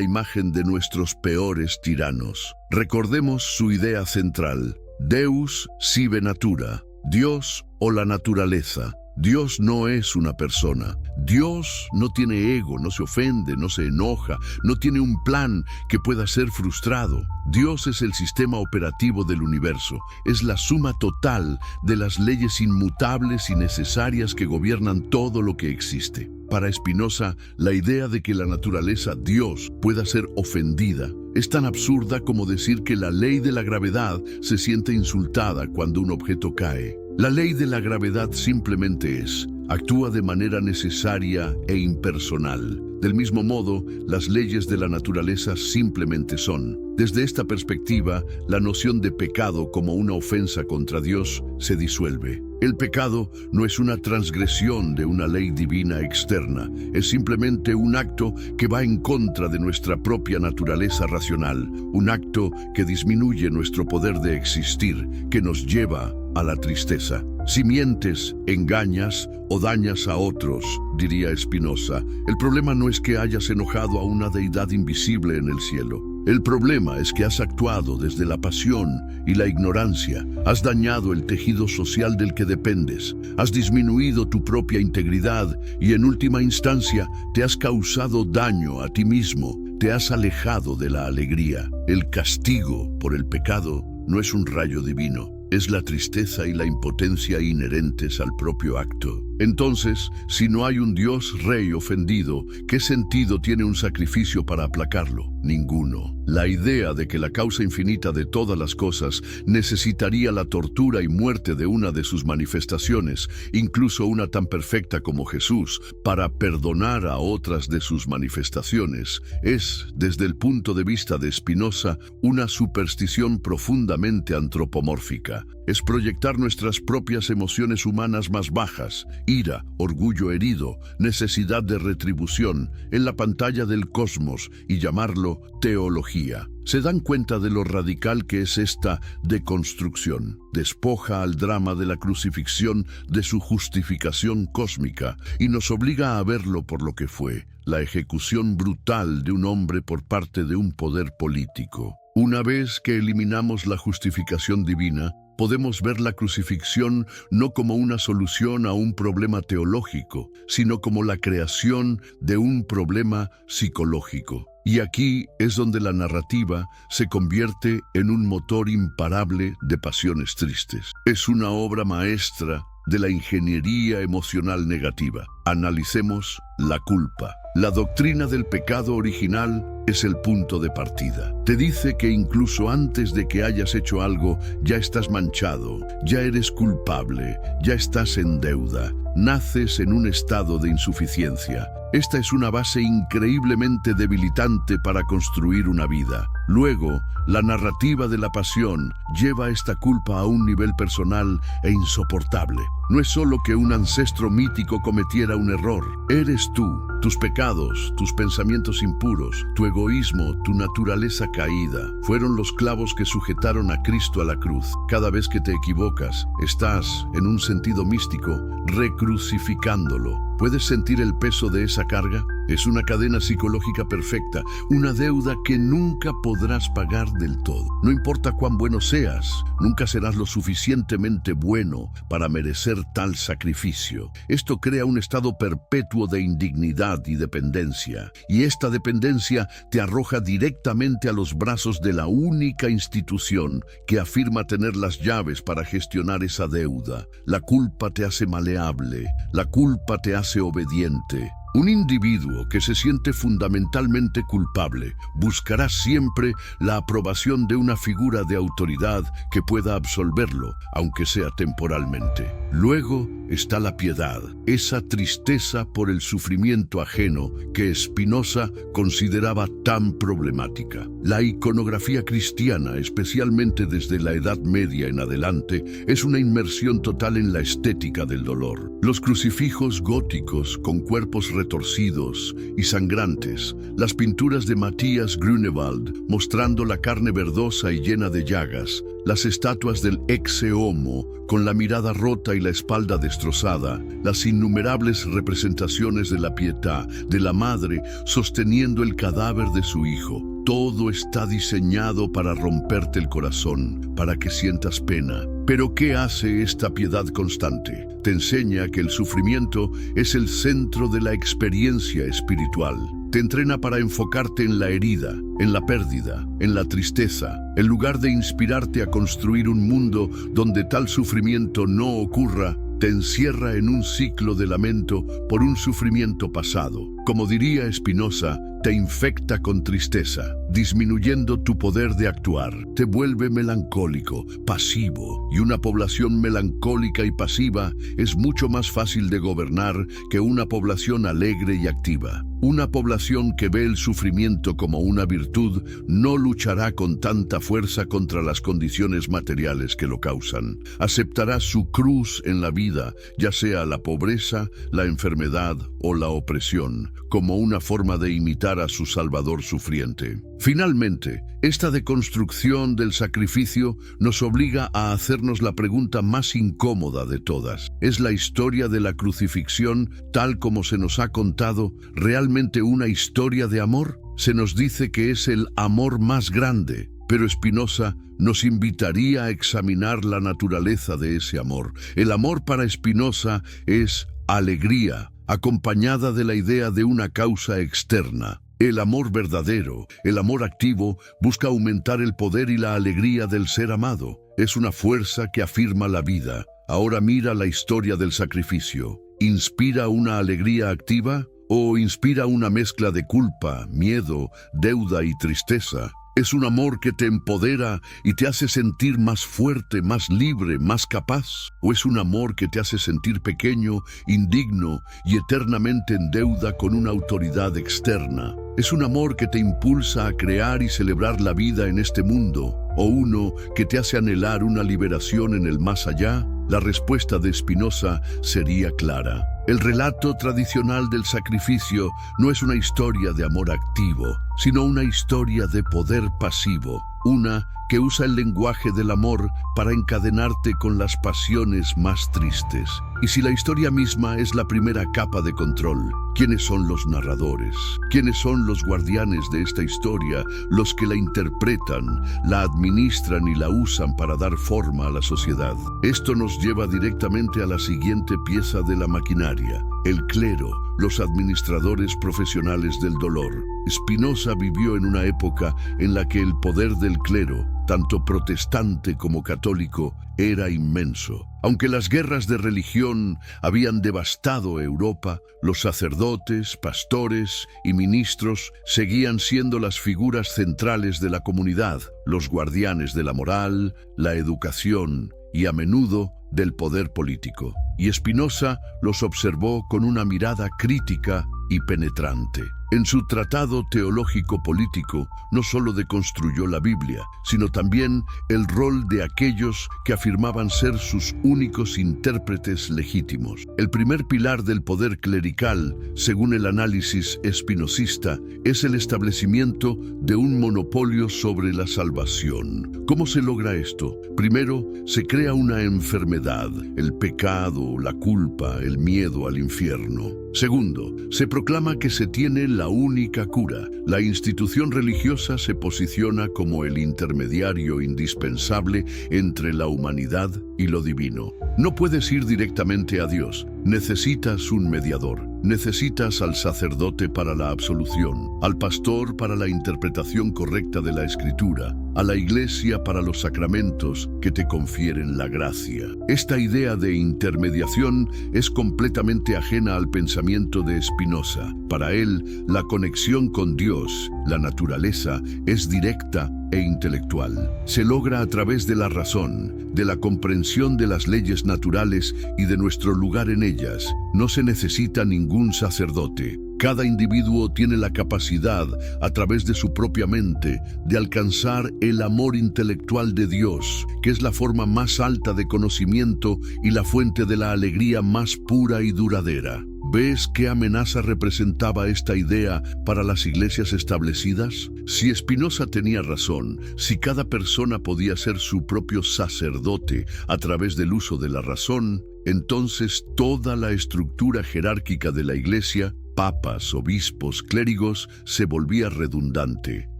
imagen de nuestros peores tiranos. Recordemos su idea central: Deus sive natura, Dios o la naturaleza. Dios no es una persona. Dios no tiene ego, no se ofende, no se enoja, no tiene un plan que pueda ser frustrado. Dios es el sistema operativo del universo, es la suma total de las leyes inmutables y necesarias que gobiernan todo lo que existe. Para Spinoza, la idea de que la naturaleza Dios pueda ser ofendida es tan absurda como decir que la ley de la gravedad se siente insultada cuando un objeto cae. La ley de la gravedad simplemente es, actúa de manera necesaria e impersonal. Del mismo modo, las leyes de la naturaleza simplemente son. Desde esta perspectiva, la noción de pecado como una ofensa contra Dios se disuelve. El pecado no es una transgresión de una ley divina externa, es simplemente un acto que va en contra de nuestra propia naturaleza racional, un acto que disminuye nuestro poder de existir, que nos lleva a la tristeza. Si mientes, engañas o dañas a otros, diría Spinoza, el problema no es que hayas enojado a una deidad invisible en el cielo. El problema es que has actuado desde la pasión y la ignorancia, has dañado el tejido social del que dependes, has disminuido tu propia integridad y en última instancia te has causado daño a ti mismo, te has alejado de la alegría. El castigo por el pecado no es un rayo divino, es la tristeza y la impotencia inherentes al propio acto. Entonces, si no hay un Dios rey ofendido, ¿qué sentido tiene un sacrificio para aplacarlo? Ninguno. La idea de que la causa infinita de todas las cosas necesitaría la tortura y muerte de una de sus manifestaciones, incluso una tan perfecta como Jesús, para perdonar a otras de sus manifestaciones, es, desde el punto de vista de Spinoza, una superstición profundamente antropomórfica. Es proyectar nuestras propias emociones humanas más bajas, ira, orgullo herido, necesidad de retribución, en la pantalla del cosmos y llamarlo teología. ¿Se dan cuenta de lo radical que es esta deconstrucción? Despoja al drama de la crucifixión de su justificación cósmica y nos obliga a verlo por lo que fue, la ejecución brutal de un hombre por parte de un poder político. Una vez que eliminamos la justificación divina, podemos ver la crucifixión no como una solución a un problema teológico, sino como la creación de un problema psicológico. Y aquí es donde la narrativa se convierte en un motor imparable de pasiones tristes. Es una obra maestra de la ingeniería emocional negativa. Analicemos la culpa. La doctrina del pecado original es el punto de partida. Te dice que incluso antes de que hayas hecho algo, ya estás manchado, ya eres culpable, ya estás en deuda. Naces en un estado de insuficiencia. Esta es una base increíblemente debilitante para construir una vida. Luego, la narrativa de la pasión lleva esta culpa a un nivel personal e insoportable. No es solo que un ancestro mítico cometiera un error. Eres tú, tus pecados, tus pensamientos impuros, tu egoísmo, tu naturaleza caída. Fueron los clavos que sujetaron a Cristo a la cruz. Cada vez que te equivocas, estás, en un sentido místico, recrucificándolo. ¿Puedes sentir el peso de esa carga? Es una cadena psicológica perfecta, una deuda que nunca podrás pagar del todo. No importa cuán bueno seas, nunca serás lo suficientemente bueno para merecer tal sacrificio. Esto crea un estado perpetuo de indignidad y dependencia, y esta dependencia te arroja directamente a los brazos de la única institución que afirma tener las llaves para gestionar esa deuda. La culpa te hace maleable, la culpa te hace obediente. Un individuo que se siente fundamentalmente culpable buscará siempre la aprobación de una figura de autoridad que pueda absolverlo, aunque sea temporalmente. Luego está la piedad, esa tristeza por el sufrimiento ajeno que Spinoza consideraba tan problemática. La iconografía cristiana, especialmente desde la Edad Media en adelante, es una inmersión total en la estética del dolor. Los crucifijos góticos con cuerpos retorcidos y sangrantes, las pinturas de Matías Grunewald mostrando la carne verdosa y llena de llagas, las estatuas del Ecce Homo con la mirada rota y la espalda destrozada, las innumerables representaciones de la Pietà, de la madre sosteniendo el cadáver de su hijo. Todo está diseñado para romperte el corazón, para que sientas pena. Pero ¿qué hace esta piedad constante? Te enseña que el sufrimiento es el centro de la experiencia espiritual. Te entrena para enfocarte en la herida, en la pérdida, en la tristeza, en lugar de inspirarte a construir un mundo donde tal sufrimiento no ocurra. Te encierra en un ciclo de lamento por un sufrimiento pasado. Como diría Spinoza, te infecta con tristeza, disminuyendo tu poder de actuar. Te vuelve melancólico, pasivo, y una población melancólica y pasiva es mucho más fácil de gobernar que una población alegre y activa. Una población que ve el sufrimiento como una virtud no luchará con tanta fuerza contra las condiciones materiales que lo causan. Aceptará su cruz en la vida, ya sea la pobreza, la enfermedad o la opresión, como una forma de imitar a su Salvador sufriente. Finalmente, esta deconstrucción del sacrificio nos obliga a hacernos la pregunta más incómoda de todas. ¿Es la historia de la crucifixión, tal como se nos ha contado, realmente una historia de amor? Se nos dice que es el amor más grande, pero Spinoza nos invitaría a examinar la naturaleza de ese amor. El amor para Spinoza es alegría, acompañada de la idea de una causa externa. El amor verdadero, el amor activo, busca aumentar el poder y la alegría del ser amado. Es una fuerza que afirma la vida. Ahora mira la historia del sacrificio. ¿Inspira una alegría activa o inspira una mezcla de culpa, miedo, deuda y tristeza? ¿Es un amor que te empodera y te hace sentir más fuerte, más libre, más capaz? ¿O es un amor que te hace sentir pequeño, indigno y eternamente en deuda con una autoridad externa? ¿Es un amor que te impulsa a crear y celebrar la vida en este mundo? ¿O uno que te hace anhelar una liberación en el más allá? La respuesta de Spinoza sería clara. El relato tradicional del sacrificio no es una historia de amor activo, sino una historia de poder pasivo, una que usa el lenguaje del amor para encadenarte con las pasiones más tristes. Y si la historia misma es la primera capa de control, ¿quiénes son los narradores? ¿Quiénes son los guardianes de esta historia, los que la interpretan, la administran y la usan para dar forma a la sociedad? Esto nos lleva directamente a la siguiente pieza de la maquinaria: el clero, los administradores profesionales del dolor. Spinoza vivió en una época en la que el poder del clero, tanto protestante como católico, era inmenso. Aunque las guerras de religión habían devastado Europa, los sacerdotes, pastores y ministros seguían siendo las figuras centrales de la comunidad, los guardianes de la moral, la educación y a menudo del poder político. Y Spinoza los observó con una mirada crítica y penetrante. En su tratado teológico-político no solo deconstruyó la Biblia, sino también el rol de aquellos que afirmaban ser sus únicos intérpretes legítimos. El primer pilar del poder clerical, según el análisis espinosista, es el establecimiento de un monopolio sobre la salvación. ¿Cómo se logra esto? Primero, se crea una enfermedad, el pecado, la culpa, el miedo al infierno. Segundo, se proclama que se tiene la única cura. La institución religiosa se posiciona como el intermediario indispensable entre la humanidad y lo divino. No puedes ir directamente a Dios. Necesitas un mediador. Necesitas al sacerdote para la absolución, al pastor para la interpretación correcta de la Escritura, a la iglesia para los sacramentos que te confieren la gracia. Esta idea de intermediación es completamente ajena al pensamiento de Spinoza. Para él, la conexión con Dios, la naturaleza, es directa e intelectual. Se logra a través de la razón, de la comprensión de las leyes naturales y de nuestro lugar en ellas. No se necesita ningún sacerdote. Cada individuo tiene la capacidad, a través de su propia mente, de alcanzar el amor intelectual de Dios, que es la forma más alta de conocimiento y la fuente de la alegría más pura y duradera. ¿Ves qué amenaza representaba esta idea para las iglesias establecidas? Si Spinoza tenía razón, si cada persona podía ser su propio sacerdote a través del uso de la razón, entonces toda la estructura jerárquica de la iglesia, papas, obispos, clérigos, se volvía redundante.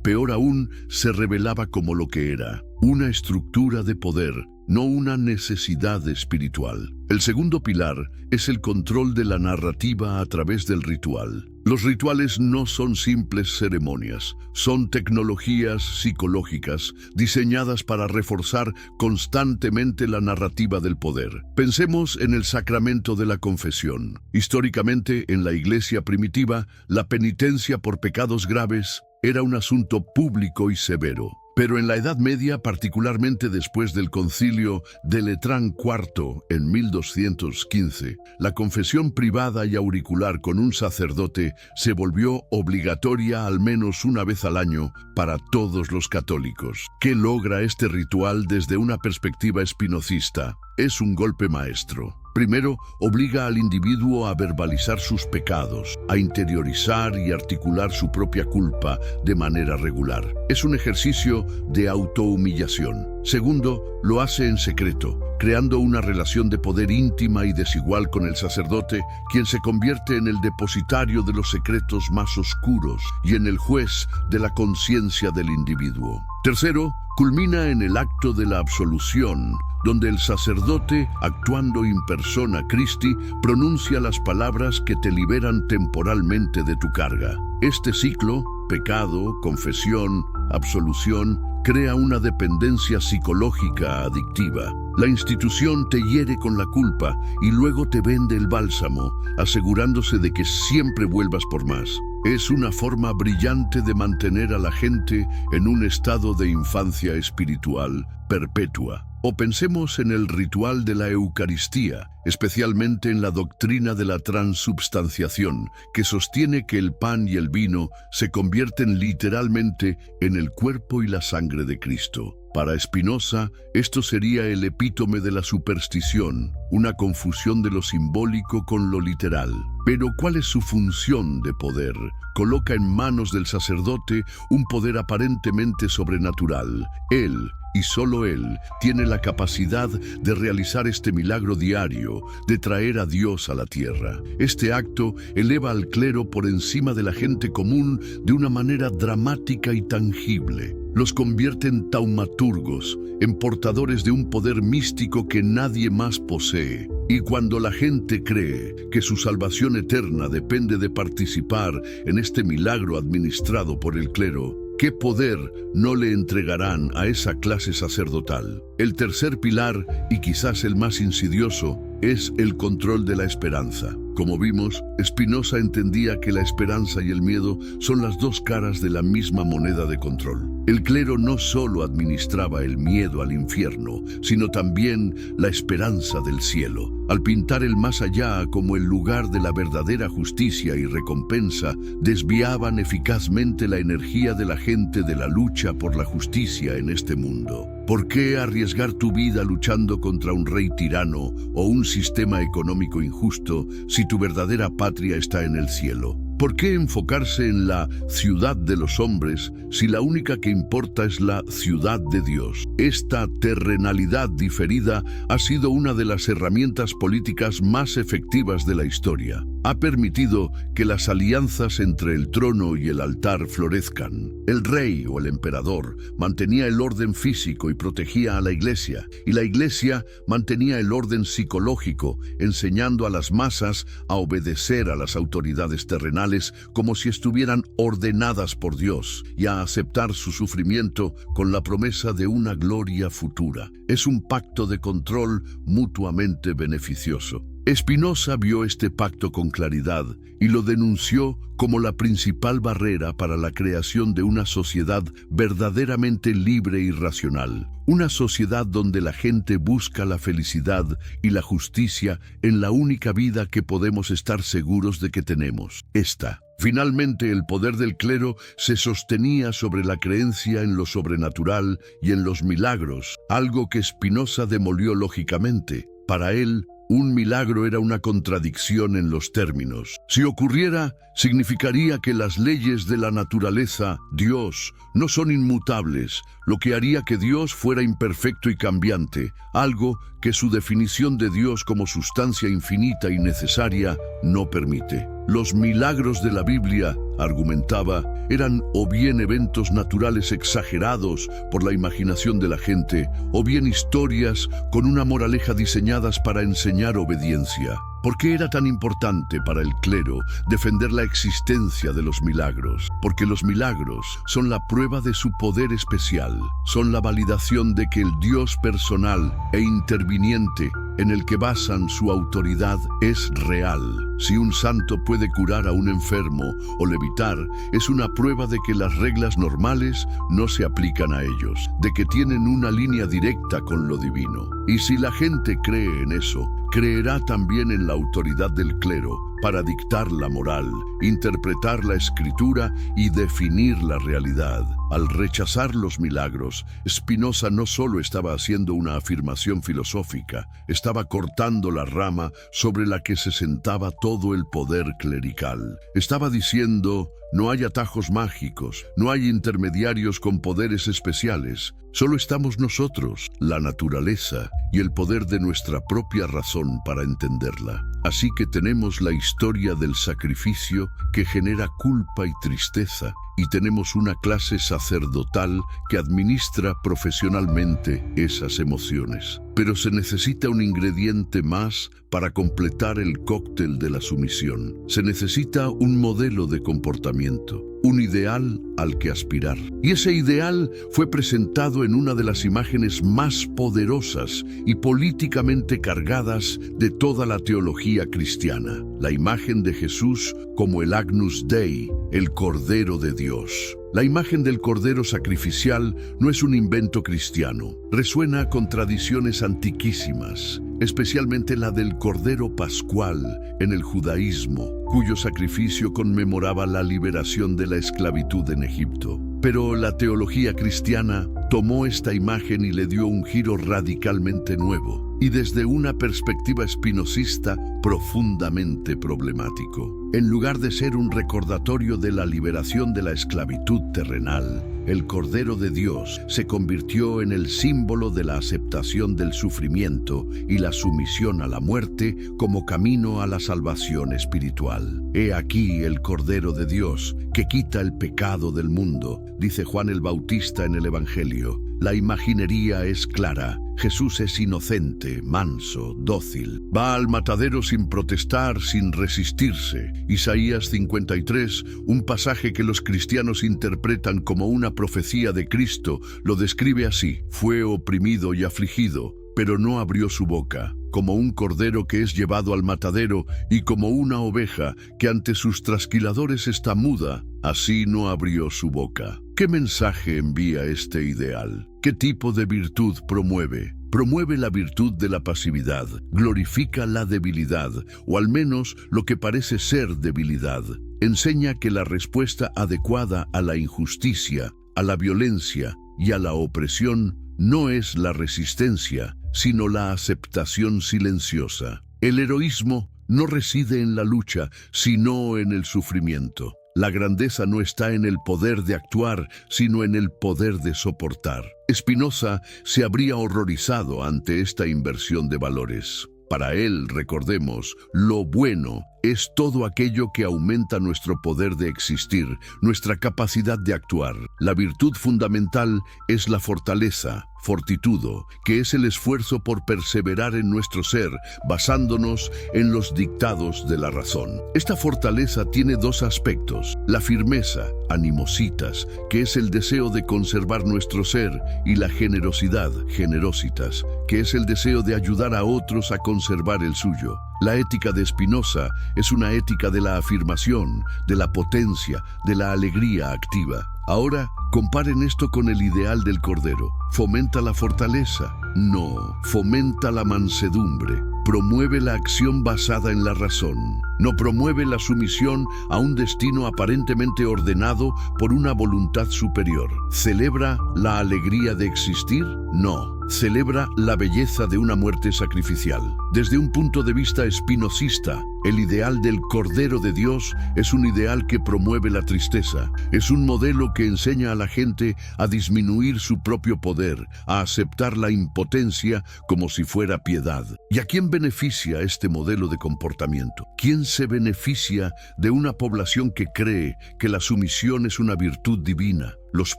Peor aún, se revelaba como lo que era, una estructura de poder, no una necesidad espiritual. El segundo pilar es el control de la narrativa a través del ritual. Los rituales no son simples ceremonias, son tecnologías psicológicas diseñadas para reforzar constantemente la narrativa del poder. Pensemos en el sacramento de la confesión. Históricamente, en la iglesia primitiva, la penitencia por pecados graves era un asunto público y severo. Pero en la Edad Media, particularmente después del concilio de Letrán IV en 1215, la confesión privada y auricular con un sacerdote se volvió obligatoria al menos una vez al año para todos los católicos. ¿Qué logra este ritual desde una perspectiva espinocista? Es un golpe maestro. Primero, obliga al individuo a verbalizar sus pecados, a interiorizar y articular su propia culpa de manera regular. Es un ejercicio de autohumillación. Segundo, lo hace en secreto, creando una relación de poder íntima y desigual con el sacerdote, quien se convierte en el depositario de los secretos más oscuros y en el juez de la conciencia del individuo. Tercero, culmina en el acto de la absolución, donde el sacerdote, actuando in persona Christi, pronuncia las palabras que te liberan temporalmente de tu carga. Este ciclo, pecado, confesión, absolución, crea una dependencia psicológica adictiva. La institución te hiere con la culpa y luego te vende el bálsamo, asegurándose de que siempre vuelvas por más. Es una forma brillante de mantener a la gente en un estado de infancia espiritual perpetua. O pensemos en el ritual de la Eucaristía, especialmente en la doctrina de la transubstanciación, que sostiene que el pan y el vino se convierten literalmente en el cuerpo y la sangre de Cristo. Para Spinoza, esto sería el epítome de la superstición, una confusión de lo simbólico con lo literal. Pero ¿cuál es su función de poder? Coloca en manos del sacerdote un poder aparentemente sobrenatural. Él, y solo Él, tiene la capacidad de realizar este milagro diario, de traer a Dios a la tierra. Este acto eleva al clero por encima de la gente común de una manera dramática y tangible. Los convierte en taumaturgos, en portadores de un poder místico que nadie más posee. Y cuando la gente cree que su salvación eterna depende de participar en este milagro administrado por el clero, ¿Qué poder no le entregarán a esa clase sacerdotal? El tercer pilar, y quizás el más insidioso, es el control de la esperanza. Como vimos, Spinoza entendía que la esperanza y el miedo son las dos caras de la misma moneda de control. El clero no solo administraba el miedo al infierno, sino también la esperanza del cielo. Al pintar el más allá como el lugar de la verdadera justicia y recompensa, desviaban eficazmente la energía de la gente de la lucha por la justicia en este mundo. ¿Por qué arriesgar tu vida luchando contra un rey tirano o un sistema económico injusto si tu verdadera patria está en el cielo? ¿Por qué enfocarse en la ciudad de los hombres si la única que importa es la ciudad de Dios? Esta terrenalidad diferida ha sido una de las herramientas políticas más efectivas de la historia. Ha permitido que las alianzas entre el trono y el altar florezcan. El rey o el emperador mantenía el orden físico y protegía a la iglesia, y la iglesia mantenía el orden psicológico, enseñando a las masas a obedecer a las autoridades terrenales como si estuvieran ordenadas por Dios y a aceptar su sufrimiento con la promesa de una gloria futura. Es un pacto de control mutuamente beneficioso. Spinoza vio este pacto con claridad y lo denunció como la principal barrera para la creación de una sociedad verdaderamente libre y racional. Una sociedad donde la gente busca la felicidad y la justicia en la única vida que podemos estar seguros de que tenemos, esta. Finalmente, el poder del clero se sostenía sobre la creencia en lo sobrenatural y en los milagros, algo que Spinoza demolió lógicamente. Para él, un milagro era una contradicción en los términos. Si ocurriera, significaría que las leyes de la naturaleza, Dios, no son inmutables, lo que haría que Dios fuera imperfecto y cambiante, algo que su definición de Dios como sustancia infinita y necesaria no permite. Los milagros de la Biblia, argumentaba, eran o bien eventos naturales exagerados por la imaginación de la gente, o bien historias con una moraleja diseñadas para enseñar obediencia. ¿Por qué era tan importante para el clero defender la existencia de los milagros? Porque los milagros son la prueba de su poder especial, son la validación de que el Dios personal e interviniente en el que basan su autoridad es real. Si un santo puede curar a un enfermo o levitar, es una prueba de que las reglas normales no se aplican a ellos, de que tienen una línea directa con lo divino. Y si la gente cree en eso, creerá también en la autoridad del clero para dictar la moral, interpretar la escritura y definir la realidad. Al rechazar los milagros, Spinoza no solo estaba haciendo una afirmación filosófica, estaba cortando la rama sobre la que se sentaba todo el poder clerical. Estaba diciendo: no hay atajos mágicos, no hay intermediarios con poderes especiales. Solo estamos nosotros, la naturaleza y el poder de nuestra propia razón para entenderla. Así que tenemos la historia del sacrificio que genera culpa y tristeza, y tenemos una clase sacerdotal que administra profesionalmente esas emociones. Pero se necesita un ingrediente más para completar el cóctel de la sumisión. Se necesita un modelo de comportamiento, un ideal al que aspirar. Y ese ideal fue presentado en una de las imágenes más poderosas y políticamente cargadas de toda la teología cristiana, la imagen de Jesús como el Agnus Dei, el Cordero de Dios. La imagen del Cordero sacrificial no es un invento cristiano. Resuena con tradiciones antiquísimas, especialmente la del Cordero Pascual en el judaísmo, cuyo sacrificio conmemoraba la liberación de la esclavitud en Egipto. Pero la teología cristiana tomó esta imagen y le dio un giro radicalmente nuevo, y desde una perspectiva espinosista profundamente problemático. En lugar de ser un recordatorio de la liberación de la esclavitud terrenal, el Cordero de Dios se convirtió en el símbolo de la aceptación del sufrimiento y la sumisión a la muerte como camino a la salvación espiritual. He aquí el Cordero de Dios que quita el pecado del mundo, dice Juan el Bautista en el Evangelio. La imaginería es clara. Jesús es inocente, manso, dócil. Va al matadero sin protestar, sin resistirse. Isaías 53, un pasaje que los cristianos interpretan como una profecía de Cristo, lo describe así: fue oprimido y afligido, pero no abrió su boca, como un cordero que es llevado al matadero y como una oveja que ante sus trasquiladores está muda, así no abrió su boca. ¿Qué mensaje envía este ideal? ¿Qué tipo de virtud promueve? Promueve la virtud de la pasividad, glorifica la debilidad, o al menos lo que parece ser debilidad. Enseña que la respuesta adecuada a la injusticia, a la violencia y a la opresión no es la resistencia, sino la aceptación silenciosa. El heroísmo no reside en la lucha, sino en el sufrimiento. La grandeza no está en el poder de actuar, sino en el poder de soportar. Spinoza se habría horrorizado ante esta inversión de valores. Para él, recordemos, lo bueno es todo aquello que aumenta nuestro poder de existir, nuestra capacidad de actuar. La virtud fundamental es la fortaleza, fortitudo, que es el esfuerzo por perseverar en nuestro ser, basándonos en los dictados de la razón. Esta fortaleza tiene dos aspectos: la firmeza, animositas, que es el deseo de conservar nuestro ser, y la generosidad, generositas, que es el deseo de ayudar a otros a conservar el suyo. La ética de Spinoza es una ética de la afirmación, de la potencia, de la alegría activa. Ahora, comparen esto con el ideal del Cordero. ¿Fomenta la fortaleza? No, fomenta la mansedumbre. Promueve la acción basada en la razón. No promueve la sumisión a un destino aparentemente ordenado por una voluntad superior. ¿Celebra la alegría de existir? No. Celebra la belleza de una muerte sacrificial. Desde un punto de vista espinocista, el ideal del Cordero de Dios es un ideal que promueve la tristeza. Es un modelo que enseña a la gente a disminuir su propio poder, a aceptar la impotencia como si fuera piedad. ¿Y a quién beneficia este modelo de comportamiento? ¿Quién se beneficia de una población que cree que la sumisión es una virtud divina? Los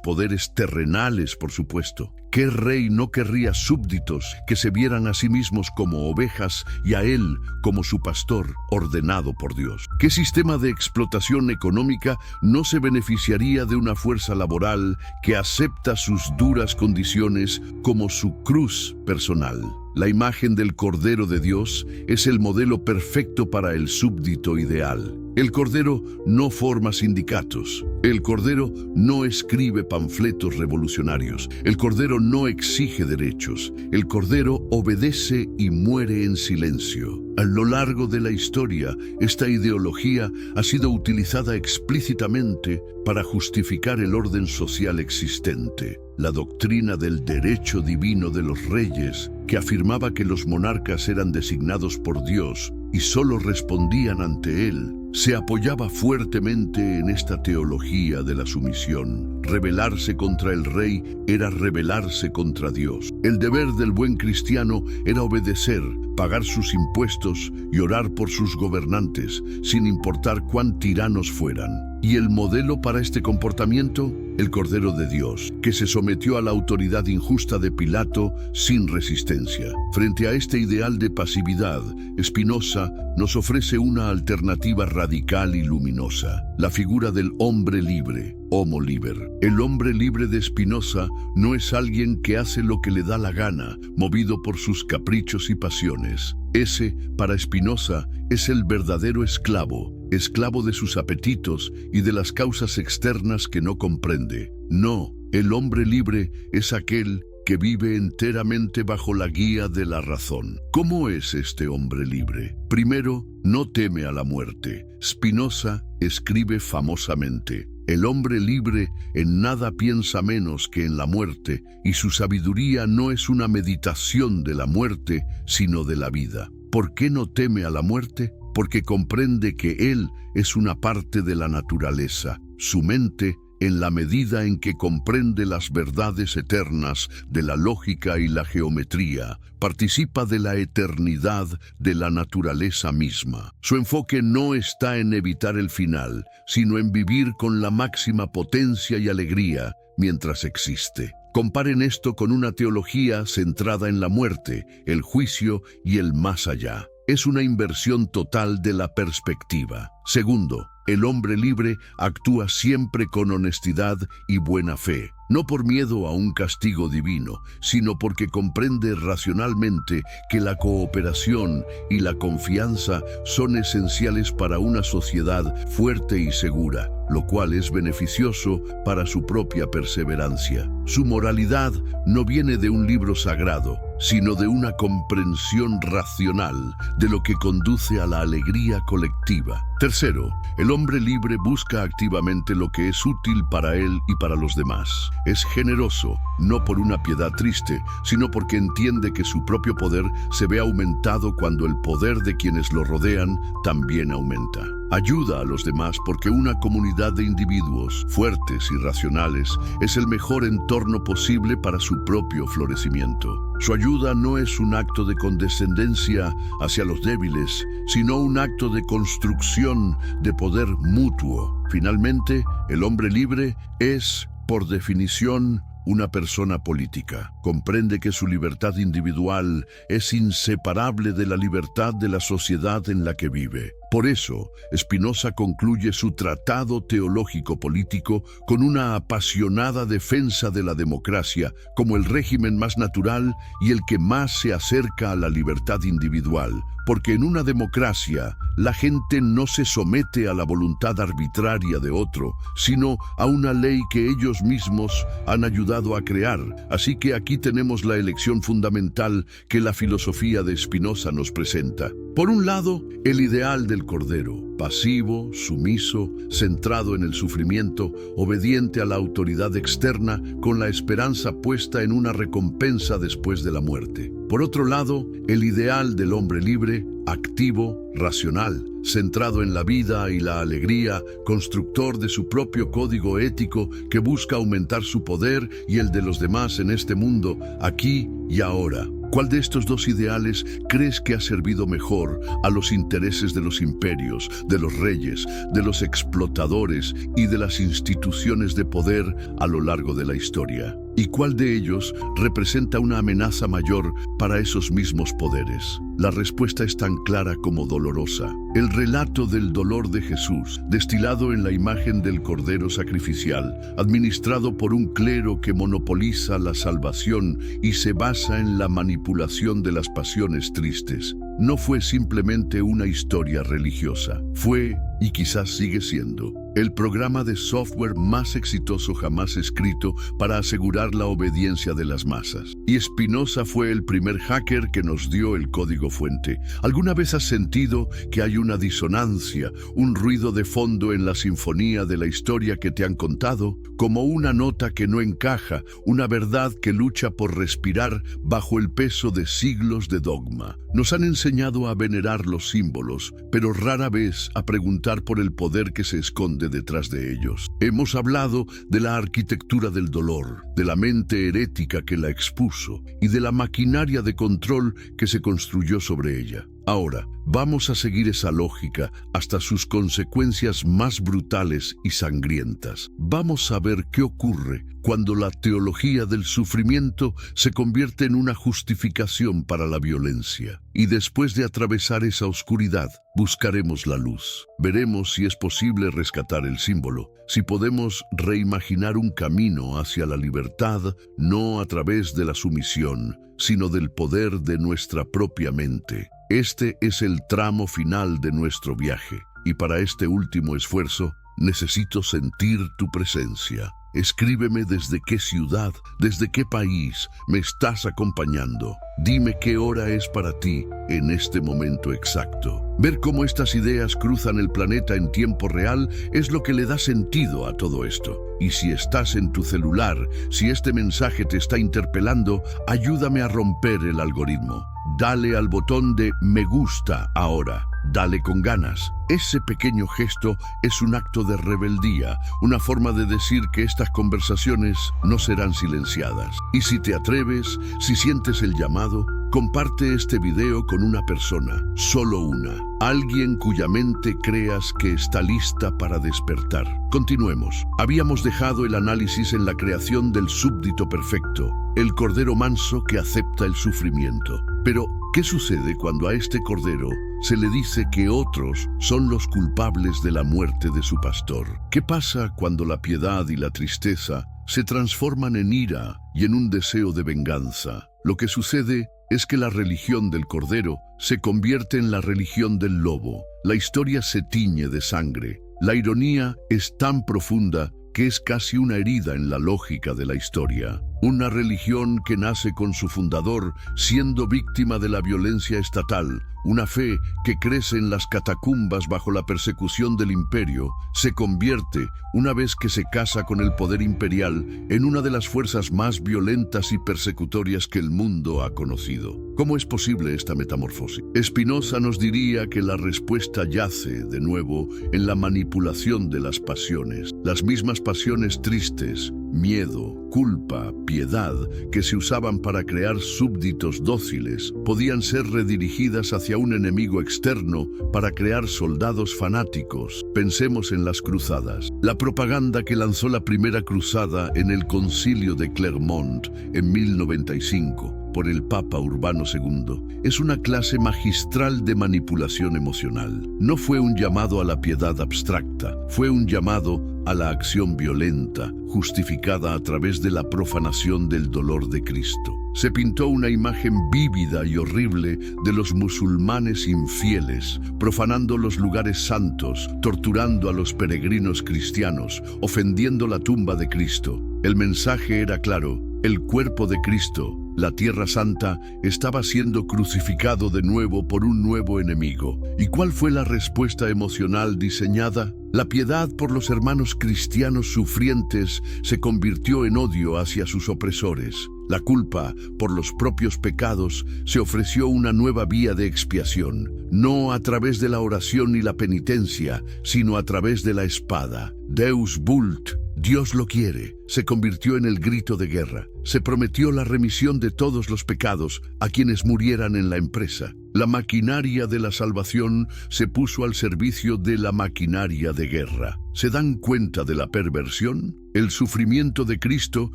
poderes terrenales, por supuesto. ¿Qué rey no querría súbditos que se vieran a sí mismos como ovejas y a él como su pastor, ordenado por Dios? ¿Qué sistema de explotación económica no se beneficiaría de una fuerza laboral que acepta sus duras condiciones como su cruz personal? La imagen del Cordero de Dios es el modelo perfecto para el súbdito ideal. El Cordero no forma sindicatos. El Cordero no escribe panfletos revolucionarios. El Cordero no exige derechos. El Cordero obedece y muere en silencio. A lo largo de la historia, esta ideología ha sido utilizada explícitamente para justificar el orden social existente. La doctrina del derecho divino de los reyes, que afirmaba que los monarcas eran designados por Dios y solo respondían ante él, se apoyaba fuertemente en esta teología de la sumisión. Rebelarse contra el rey era rebelarse contra Dios. El deber del buen cristiano era obedecer, pagar sus impuestos y orar por sus gobernantes, sin importar cuán tiranos fueran. ¿Y el modelo para este comportamiento? El Cordero de Dios, que se sometió a la autoridad injusta de Pilato sin resistencia. Frente a este ideal de pasividad, Spinoza nos ofrece una alternativa radical y luminosa: la figura del hombre libre, homo liber. El hombre libre de Spinoza no es alguien que hace lo que le da la gana, movido por sus caprichos y pasiones. Ese, para Spinoza, es el verdadero esclavo, esclavo de sus apetitos y de las causas externas que no comprende. No, el hombre libre es aquel que vive enteramente bajo la guía de la razón. ¿Cómo es este hombre libre? Primero, no teme a la muerte. Spinoza escribe famosamente: el hombre libre en nada piensa menos que en la muerte, y su sabiduría no es una meditación de la muerte, sino de la vida. ¿Por qué no teme a la muerte? Porque comprende que él es una parte de la naturaleza. Su mente, en la medida en que comprende las verdades eternas de la lógica y la geometría, participa de la eternidad de la naturaleza misma. Su enfoque no está en evitar el final, sino en vivir con la máxima potencia y alegría mientras existe. Comparen esto con una teología centrada en la muerte, el juicio y el más allá. Es una inversión total de la perspectiva. Segundo, el hombre libre actúa siempre con honestidad y buena fe, no por miedo a un castigo divino, sino porque comprende racionalmente que la cooperación y la confianza son esenciales para una sociedad fuerte y segura, lo cual es beneficioso para su propia perseverancia. Su moralidad no viene de un libro sagrado, sino de una comprensión racional de lo que conduce a la alegría colectiva. Tercero, el hombre libre busca activamente lo que es útil para él y para los demás. Es generoso, no por una piedad triste, sino porque entiende que su propio poder se ve aumentado cuando el poder de quienes lo rodean también aumenta. Ayuda a los demás porque una comunidad de individuos fuertes y racionales es el mejor entorno posible para su propio florecimiento. Su ayuda no es un acto de condescendencia hacia los débiles, sino un acto de construcción de poder mutuo. Finalmente, el hombre libre es, por definición, una persona política. Comprende que su libertad individual es inseparable de la libertad de la sociedad en la que vive. Por eso, Spinoza concluye su tratado teológico-político con una apasionada defensa de la democracia como el régimen más natural y el que más se acerca a la libertad individual, porque en una democracia la gente no se somete a la voluntad arbitraria de otro, sino a una ley que ellos mismos han ayudado a crear. Así que aquí tenemos la elección fundamental que la filosofía de Spinoza nos presenta. Por un lado, el ideal del Cordero, pasivo, sumiso, centrado en el sufrimiento, obediente a la autoridad externa, con la esperanza puesta en una recompensa después de la muerte. Por otro lado, el ideal del hombre libre, activo, racional, centrado en la vida y la alegría, constructor de su propio código ético que busca aumentar su poder y el de los demás en este mundo, aquí y ahora. ¿Cuál de estos dos ideales crees que ha servido mejor a los intereses de los imperios, de los reyes, de los explotadores y de las instituciones de poder a lo largo de la historia? ¿Y cuál de ellos representa una amenaza mayor para esos mismos poderes? La respuesta es tan clara como dolorosa. El relato del dolor de Jesús, destilado en la imagen del Cordero sacrificial, administrado por un clero que monopoliza la salvación y se basa en la manipulación de las pasiones tristes, no fue simplemente una historia religiosa. Fue, y quizás sigue siendo, el programa de software más exitoso jamás escrito para asegurar la obediencia de las masas. Y Spinoza fue el primer hacker que nos dio el código fuente. ¿Alguna vez has sentido que hay una disonancia, un ruido de fondo en la sinfonía de la historia que te han contado? Como una nota que no encaja, una verdad que lucha por respirar bajo el peso de siglos de dogma. Nos han enseñado a venerar los símbolos, pero rara vez a preguntar por el poder que se esconde detrás de ellos. Hemos hablado de la arquitectura del dolor, de la mente herética que la expuso y de la maquinaria de control que se construyó sobre ella. Ahora, vamos a seguir esa lógica hasta sus consecuencias más brutales y sangrientas. Vamos a ver qué ocurre cuando la teología del sufrimiento se convierte en una justificación para la violencia. Y después de atravesar esa oscuridad, buscaremos la luz. Veremos si es posible rescatar el símbolo, si podemos reimaginar un camino hacia la libertad, no a través de la sumisión, sino del poder de nuestra propia mente. Este es el tramo final de nuestro viaje, y para este último esfuerzo necesito sentir tu presencia. Escríbeme desde qué ciudad, desde qué país me estás acompañando. Dime qué hora es para ti en este momento exacto. Ver cómo estas ideas cruzan el planeta en tiempo real es lo que le da sentido a todo esto. Y si estás en tu celular, si este mensaje te está interpelando, ayúdame a romper el algoritmo. Dale al botón de me gusta ahora. Dale con ganas. Ese pequeño gesto es un acto de rebeldía, una forma de decir que estas conversaciones no serán silenciadas. Y si te atreves, si sientes el llamado, Comparte este video con una persona, solo una, alguien cuya mente creas que está lista para despertar. Continuemos. Habíamos dejado el análisis en la creación del súbdito perfecto, el cordero manso que acepta el sufrimiento. Pero, ¿qué sucede cuando a este cordero se le dice que otros son los culpables de la muerte de su pastor? ¿Qué pasa cuando la piedad y la tristeza se transforman en ira y en un deseo de venganza? Lo que sucede es que la religión del cordero se convierte en la religión del lobo. La historia se tiñe de sangre. La ironía es tan profunda que es casi una herida en la lógica de la historia. Una religión que nace con su fundador siendo víctima de la violencia estatal, una fe que crece en las catacumbas bajo la persecución del imperio, se convierte, una vez que se casa con el poder imperial, en una de las fuerzas más violentas y persecutorias que el mundo ha conocido. ¿Cómo es posible esta metamorfosis? Spinoza nos diría que la respuesta yace, de nuevo, en la manipulación de las pasiones. Las mismas pasiones tristes, miedo, culpa, piedad, que se usaban para crear súbditos dóciles, podían ser redirigidas hacia un enemigo externo para crear soldados fanáticos. Pensemos en las cruzadas. La propaganda que lanzó la primera cruzada en el Concilio de Clermont en 1095 por el Papa Urbano II es una clase magistral de manipulación emocional. No fue un llamado a la piedad abstracta, fue un llamado a la acción violenta, justificada a través de la profanación del dolor de Cristo. Se pintó una imagen vívida y horrible de los musulmanes infieles, profanando los lugares santos, torturando a los peregrinos cristianos, ofendiendo la tumba de Cristo. El mensaje era claro: el cuerpo de Cristo, la Tierra Santa, estaba siendo crucificado de nuevo por un nuevo enemigo. ¿Y cuál fue la respuesta emocional diseñada? La piedad por los hermanos cristianos sufrientes se convirtió en odio hacia sus opresores. La culpa por los propios pecados se ofreció una nueva vía de expiación, no a través de la oración y la penitencia, sino a través de la espada. Deus vult, Dios lo quiere, se convirtió en el grito de guerra. Se prometió la remisión de todos los pecados a quienes murieran en la empresa. La maquinaria de la salvación se puso al servicio de la maquinaria de guerra. ¿Se dan cuenta de la perversión? El sufrimiento de Cristo,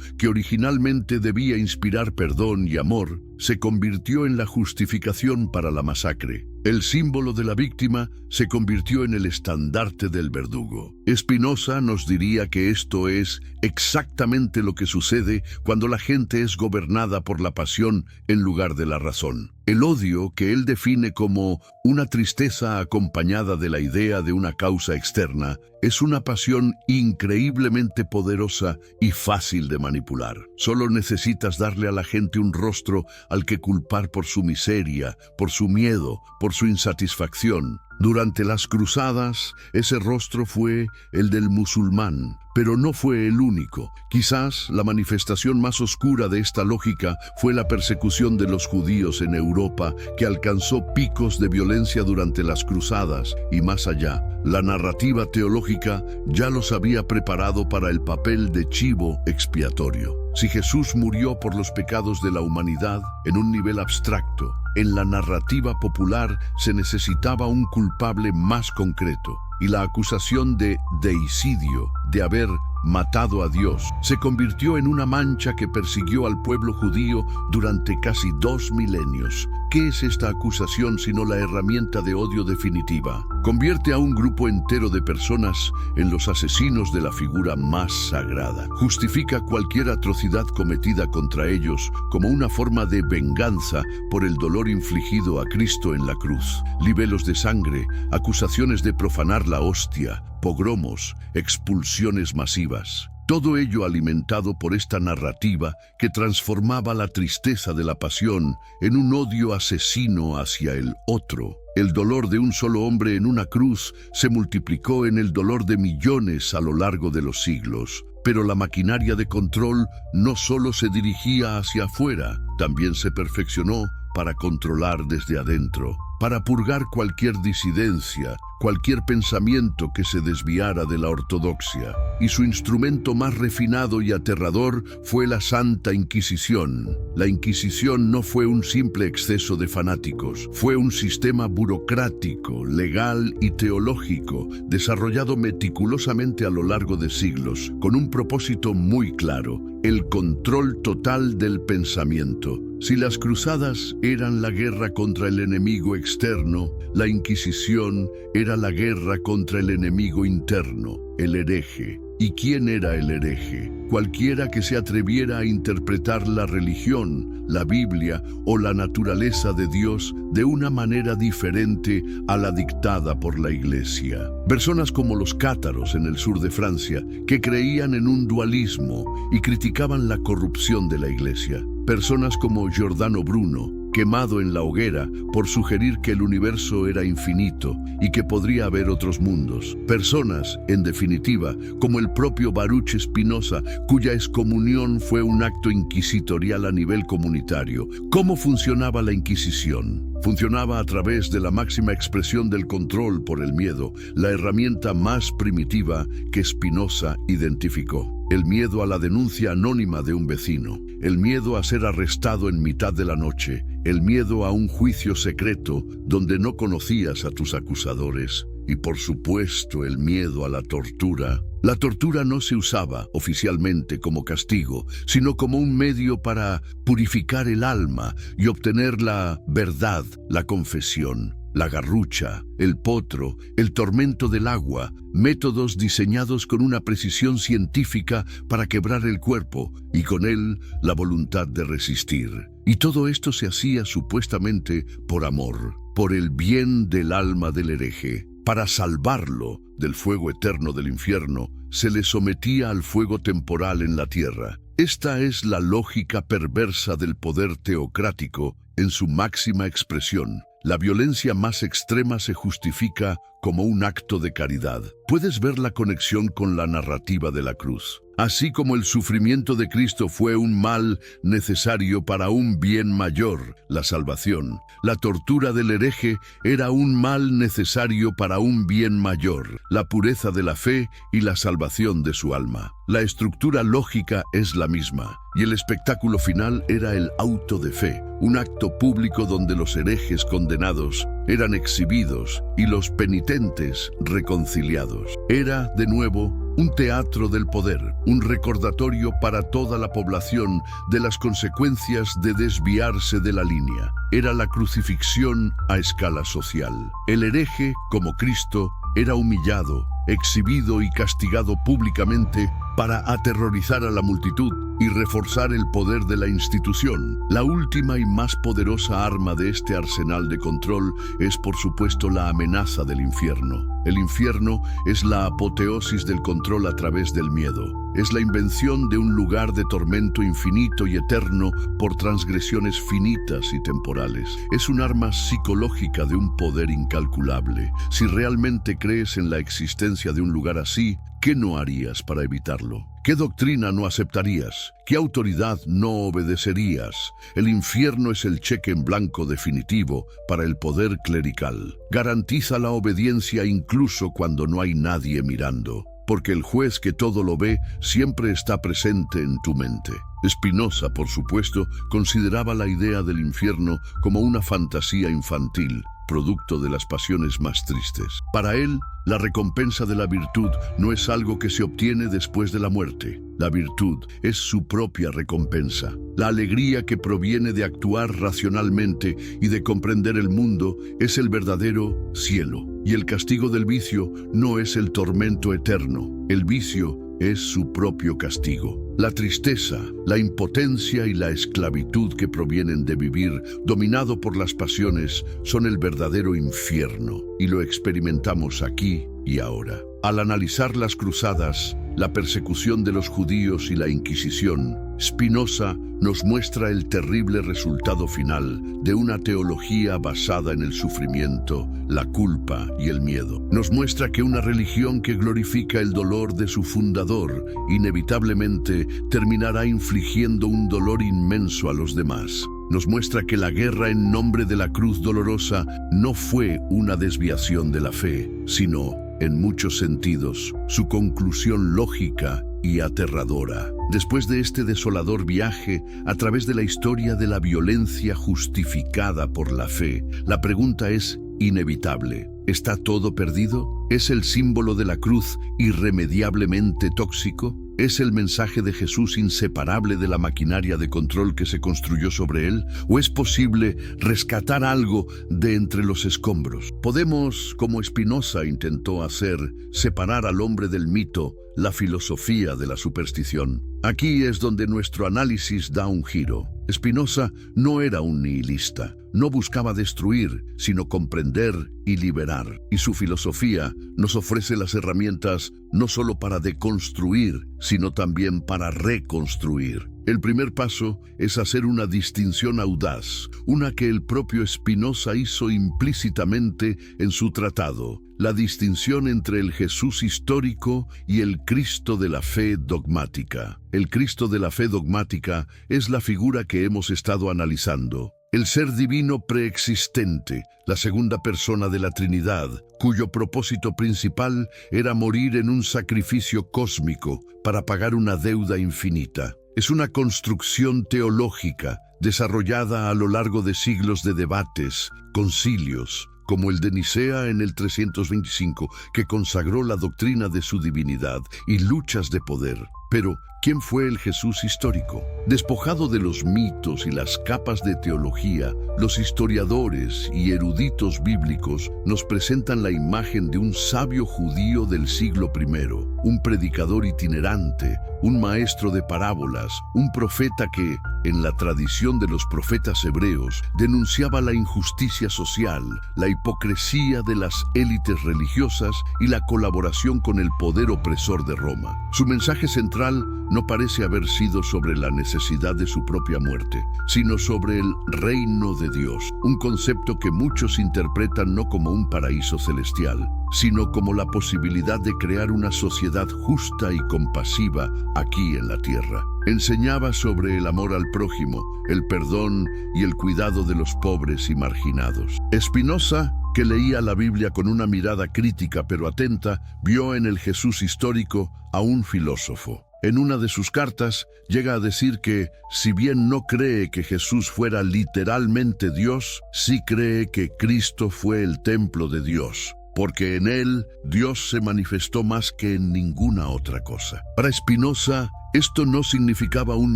que originalmente debía inspirar perdón y amor, se convirtió en la justificación para la masacre. El símbolo de la víctima se convirtió en el estandarte del verdugo. Spinoza nos diría que esto es exactamente lo que sucede cuando la gente es gobernada por la pasión en lugar de la razón. El odio, que él define como una tristeza acompañada de la idea de una causa externa, es una pasión increíblemente poderosa y fácil de manipular. Solo necesitas darle a la gente un rostro al que culpar por su miseria, por su miedo, por su insatisfacción. Durante las cruzadas, ese rostro fue el del musulmán, pero no fue el único. Quizás la manifestación más oscura de esta lógica fue la persecución de los judíos en Europa, que alcanzó picos de violencia durante las cruzadas y más allá. La narrativa teológica ya los había preparado para el papel de chivo expiatorio. Si Jesús murió por los pecados de la humanidad en un nivel abstracto, en la narrativa popular se necesitaba un culpable más concreto, y la acusación de deicidio, de haber matado a Dios, se convirtió en una mancha que persiguió al pueblo judío durante casi 2 milenios. ¿Qué es esta acusación sino la herramienta de odio definitiva? Convierte a un grupo entero de personas en los asesinos de la figura más sagrada. Justifica cualquier atrocidad cometida contra ellos como una forma de venganza por el dolor infligido a Cristo en la cruz. Libelos de sangre, acusaciones de profanar la hostia, pogromos, expulsiones masivas. Todo ello alimentado por esta narrativa que transformaba la tristeza de la pasión en un odio asesino hacia el otro. El dolor de un solo hombre en una cruz se multiplicó en el dolor de millones a lo largo de los siglos. Pero la maquinaria de control no solo se dirigía hacia afuera, también se perfeccionó para controlar desde adentro, para purgar cualquier disidencia, cualquier pensamiento que se desviara de la ortodoxia. y su instrumento más refinado y aterrador fue la Santa Inquisición. La Inquisición no fue un simple exceso de fanáticos, fue un sistema burocrático, legal y teológico, desarrollado meticulosamente a lo largo de siglos, con un propósito muy claro: el control total del pensamiento. Si las cruzadas eran la guerra contra el enemigo externo, la Inquisición era la guerra contra el enemigo interno, el hereje. ¿Y quién era el hereje? Cualquiera que se atreviera a interpretar la religión, la Biblia o la naturaleza de Dios de una manera diferente a la dictada por la Iglesia. Personas como los cátaros en el sur de Francia, que creían en un dualismo y criticaban la corrupción de la Iglesia. Personas como Giordano Bruno, quemado en la hoguera por sugerir que el universo era infinito y que podría haber otros mundos. Personas, en definitiva, como el propio Baruch Spinoza, cuya excomunión fue un acto inquisitorial a nivel comunitario. ¿Cómo funcionaba la Inquisición? Funcionaba a través de la máxima expresión del control por el miedo, la herramienta más primitiva que Spinoza identificó. El miedo a la denuncia anónima de un vecino, el miedo a ser arrestado en mitad de la noche, el miedo a un juicio secreto donde no conocías a tus acusadores y, por supuesto, el miedo a la tortura. La tortura no se usaba oficialmente como castigo, sino como un medio para purificar el alma y obtener la verdad, la confesión. La garrucha, el potro, el tormento del agua, métodos diseñados con una precisión científica para quebrar el cuerpo y con él la voluntad de resistir. Y todo esto se hacía supuestamente por amor, por el bien del alma del hereje. Para salvarlo del fuego eterno del infierno, se le sometía al fuego temporal en la tierra. Esta es la lógica perversa del poder teocrático en su máxima expresión. La violencia más extrema se justifica como un acto de caridad. Puedes ver la conexión con la narrativa de la cruz. Así como el sufrimiento de Cristo fue un mal necesario para un bien mayor, la salvación, la tortura del hereje era un mal necesario para un bien mayor, la pureza de la fe y la salvación de su alma. La estructura lógica es la misma, y el espectáculo final era el auto de fe, un acto público donde los herejes condenados eran exhibidos y los penitentes reconciliados. Era, de nuevo, un teatro del poder, un recordatorio para toda la población de las consecuencias de desviarse de la línea. Era la crucifixión a escala social. El hereje, como Cristo, era humillado, exhibido y castigado públicamente para aterrorizar a la multitud y reforzar el poder de la institución. La última y más poderosa arma de este arsenal de control es, por supuesto, la amenaza del infierno. El infierno es la apoteosis del control a través del miedo. Es la invención de un lugar de tormento infinito y eterno por transgresiones finitas y temporales. Es un arma psicológica de un poder incalculable. Si realmente crees en la existencia de un lugar así, ¿qué no harías para evitarlo? ¿Qué doctrina no aceptarías? ¿Qué autoridad no obedecerías? El infierno es el cheque en blanco definitivo para el poder clerical. Garantiza la obediencia incluso cuando no hay nadie mirando, porque el juez que todo lo ve siempre está presente en tu mente. Spinoza, por supuesto, consideraba la idea del infierno como una fantasía infantil, producto de las pasiones más tristes. Para él, la recompensa de la virtud no es algo que se obtiene después de la muerte. La virtud es su propia recompensa. La alegría que proviene de actuar racionalmente y de comprender el mundo es el verdadero cielo. Y el castigo del vicio no es el tormento eterno. El vicio es su propio castigo. La tristeza, la impotencia y la esclavitud que provienen de vivir dominado por las pasiones son el verdadero infierno, y lo experimentamos aquí y ahora. Al analizar las cruzadas, la persecución de los judíos y la Inquisición, Spinoza nos muestra el terrible resultado final de una teología basada en el sufrimiento, la culpa y el miedo. Nos muestra que una religión que glorifica el dolor de su fundador inevitablemente terminará infligiendo un dolor inmenso a los demás. Nos muestra que la guerra en nombre de la cruz dolorosa no fue una desviación de la fe, sino en muchos sentidos, su conclusión lógica y aterradora. Después de este desolador viaje a través de la historia de la violencia justificada por la fe, la pregunta es inevitable. ¿Está todo perdido? ¿Es el símbolo de la cruz irremediablemente tóxico? ¿Es el mensaje de Jesús inseparable de la maquinaria de control que se construyó sobre él? ¿O es posible rescatar algo de entre los escombros? Podemos, como Spinoza intentó hacer, separar al hombre del mito, la filosofía de la superstición. Aquí es donde nuestro análisis da un giro. Spinoza no era un nihilista, no buscaba destruir, sino comprender y liberar. Y su filosofía nos ofrece las herramientas no solo para deconstruir, sino también para reconstruir. El primer paso es hacer una distinción audaz, una que el propio Spinoza hizo implícitamente en su tratado, la distinción entre el Jesús histórico y el Cristo de la fe dogmática. El Cristo de la fe dogmática es la figura que hemos estado analizando. El ser divino preexistente, la segunda persona de la Trinidad, cuyo propósito principal era morir en un sacrificio cósmico para pagar una deuda infinita. Es una construcción teológica desarrollada a lo largo de siglos de debates, concilios, como el de Nicea en el 325, que consagró la doctrina de su divinidad, y luchas de poder. Pero, ¿quién fue el Jesús histórico? Despojado de los mitos y las capas de teología, los historiadores y eruditos bíblicos nos presentan la imagen de un sabio judío del siglo I, un predicador itinerante, un maestro de parábolas, un profeta que, en la tradición de los profetas hebreos, denunciaba la injusticia social, la hipocresía de las élites religiosas y la colaboración con el poder opresor de Roma. Su mensaje central no parece haber sido sobre la necesidad de su propia muerte, sino sobre el reino de Dios, un concepto que muchos interpretan no como un paraíso celestial, sino como la posibilidad de crear una sociedad justa y compasiva aquí en la tierra. Enseñaba sobre el amor al prójimo, el perdón y el cuidado de los pobres y marginados. Spinoza, que leía la Biblia con una mirada crítica pero atenta, vio en el Jesús histórico a un filósofo. En una de sus cartas llega a decir que, si bien no cree que Jesús fuera literalmente Dios, sí cree que Cristo fue el templo de Dios, porque en él Dios se manifestó más que en ninguna otra cosa. Para Spinoza, esto no significaba un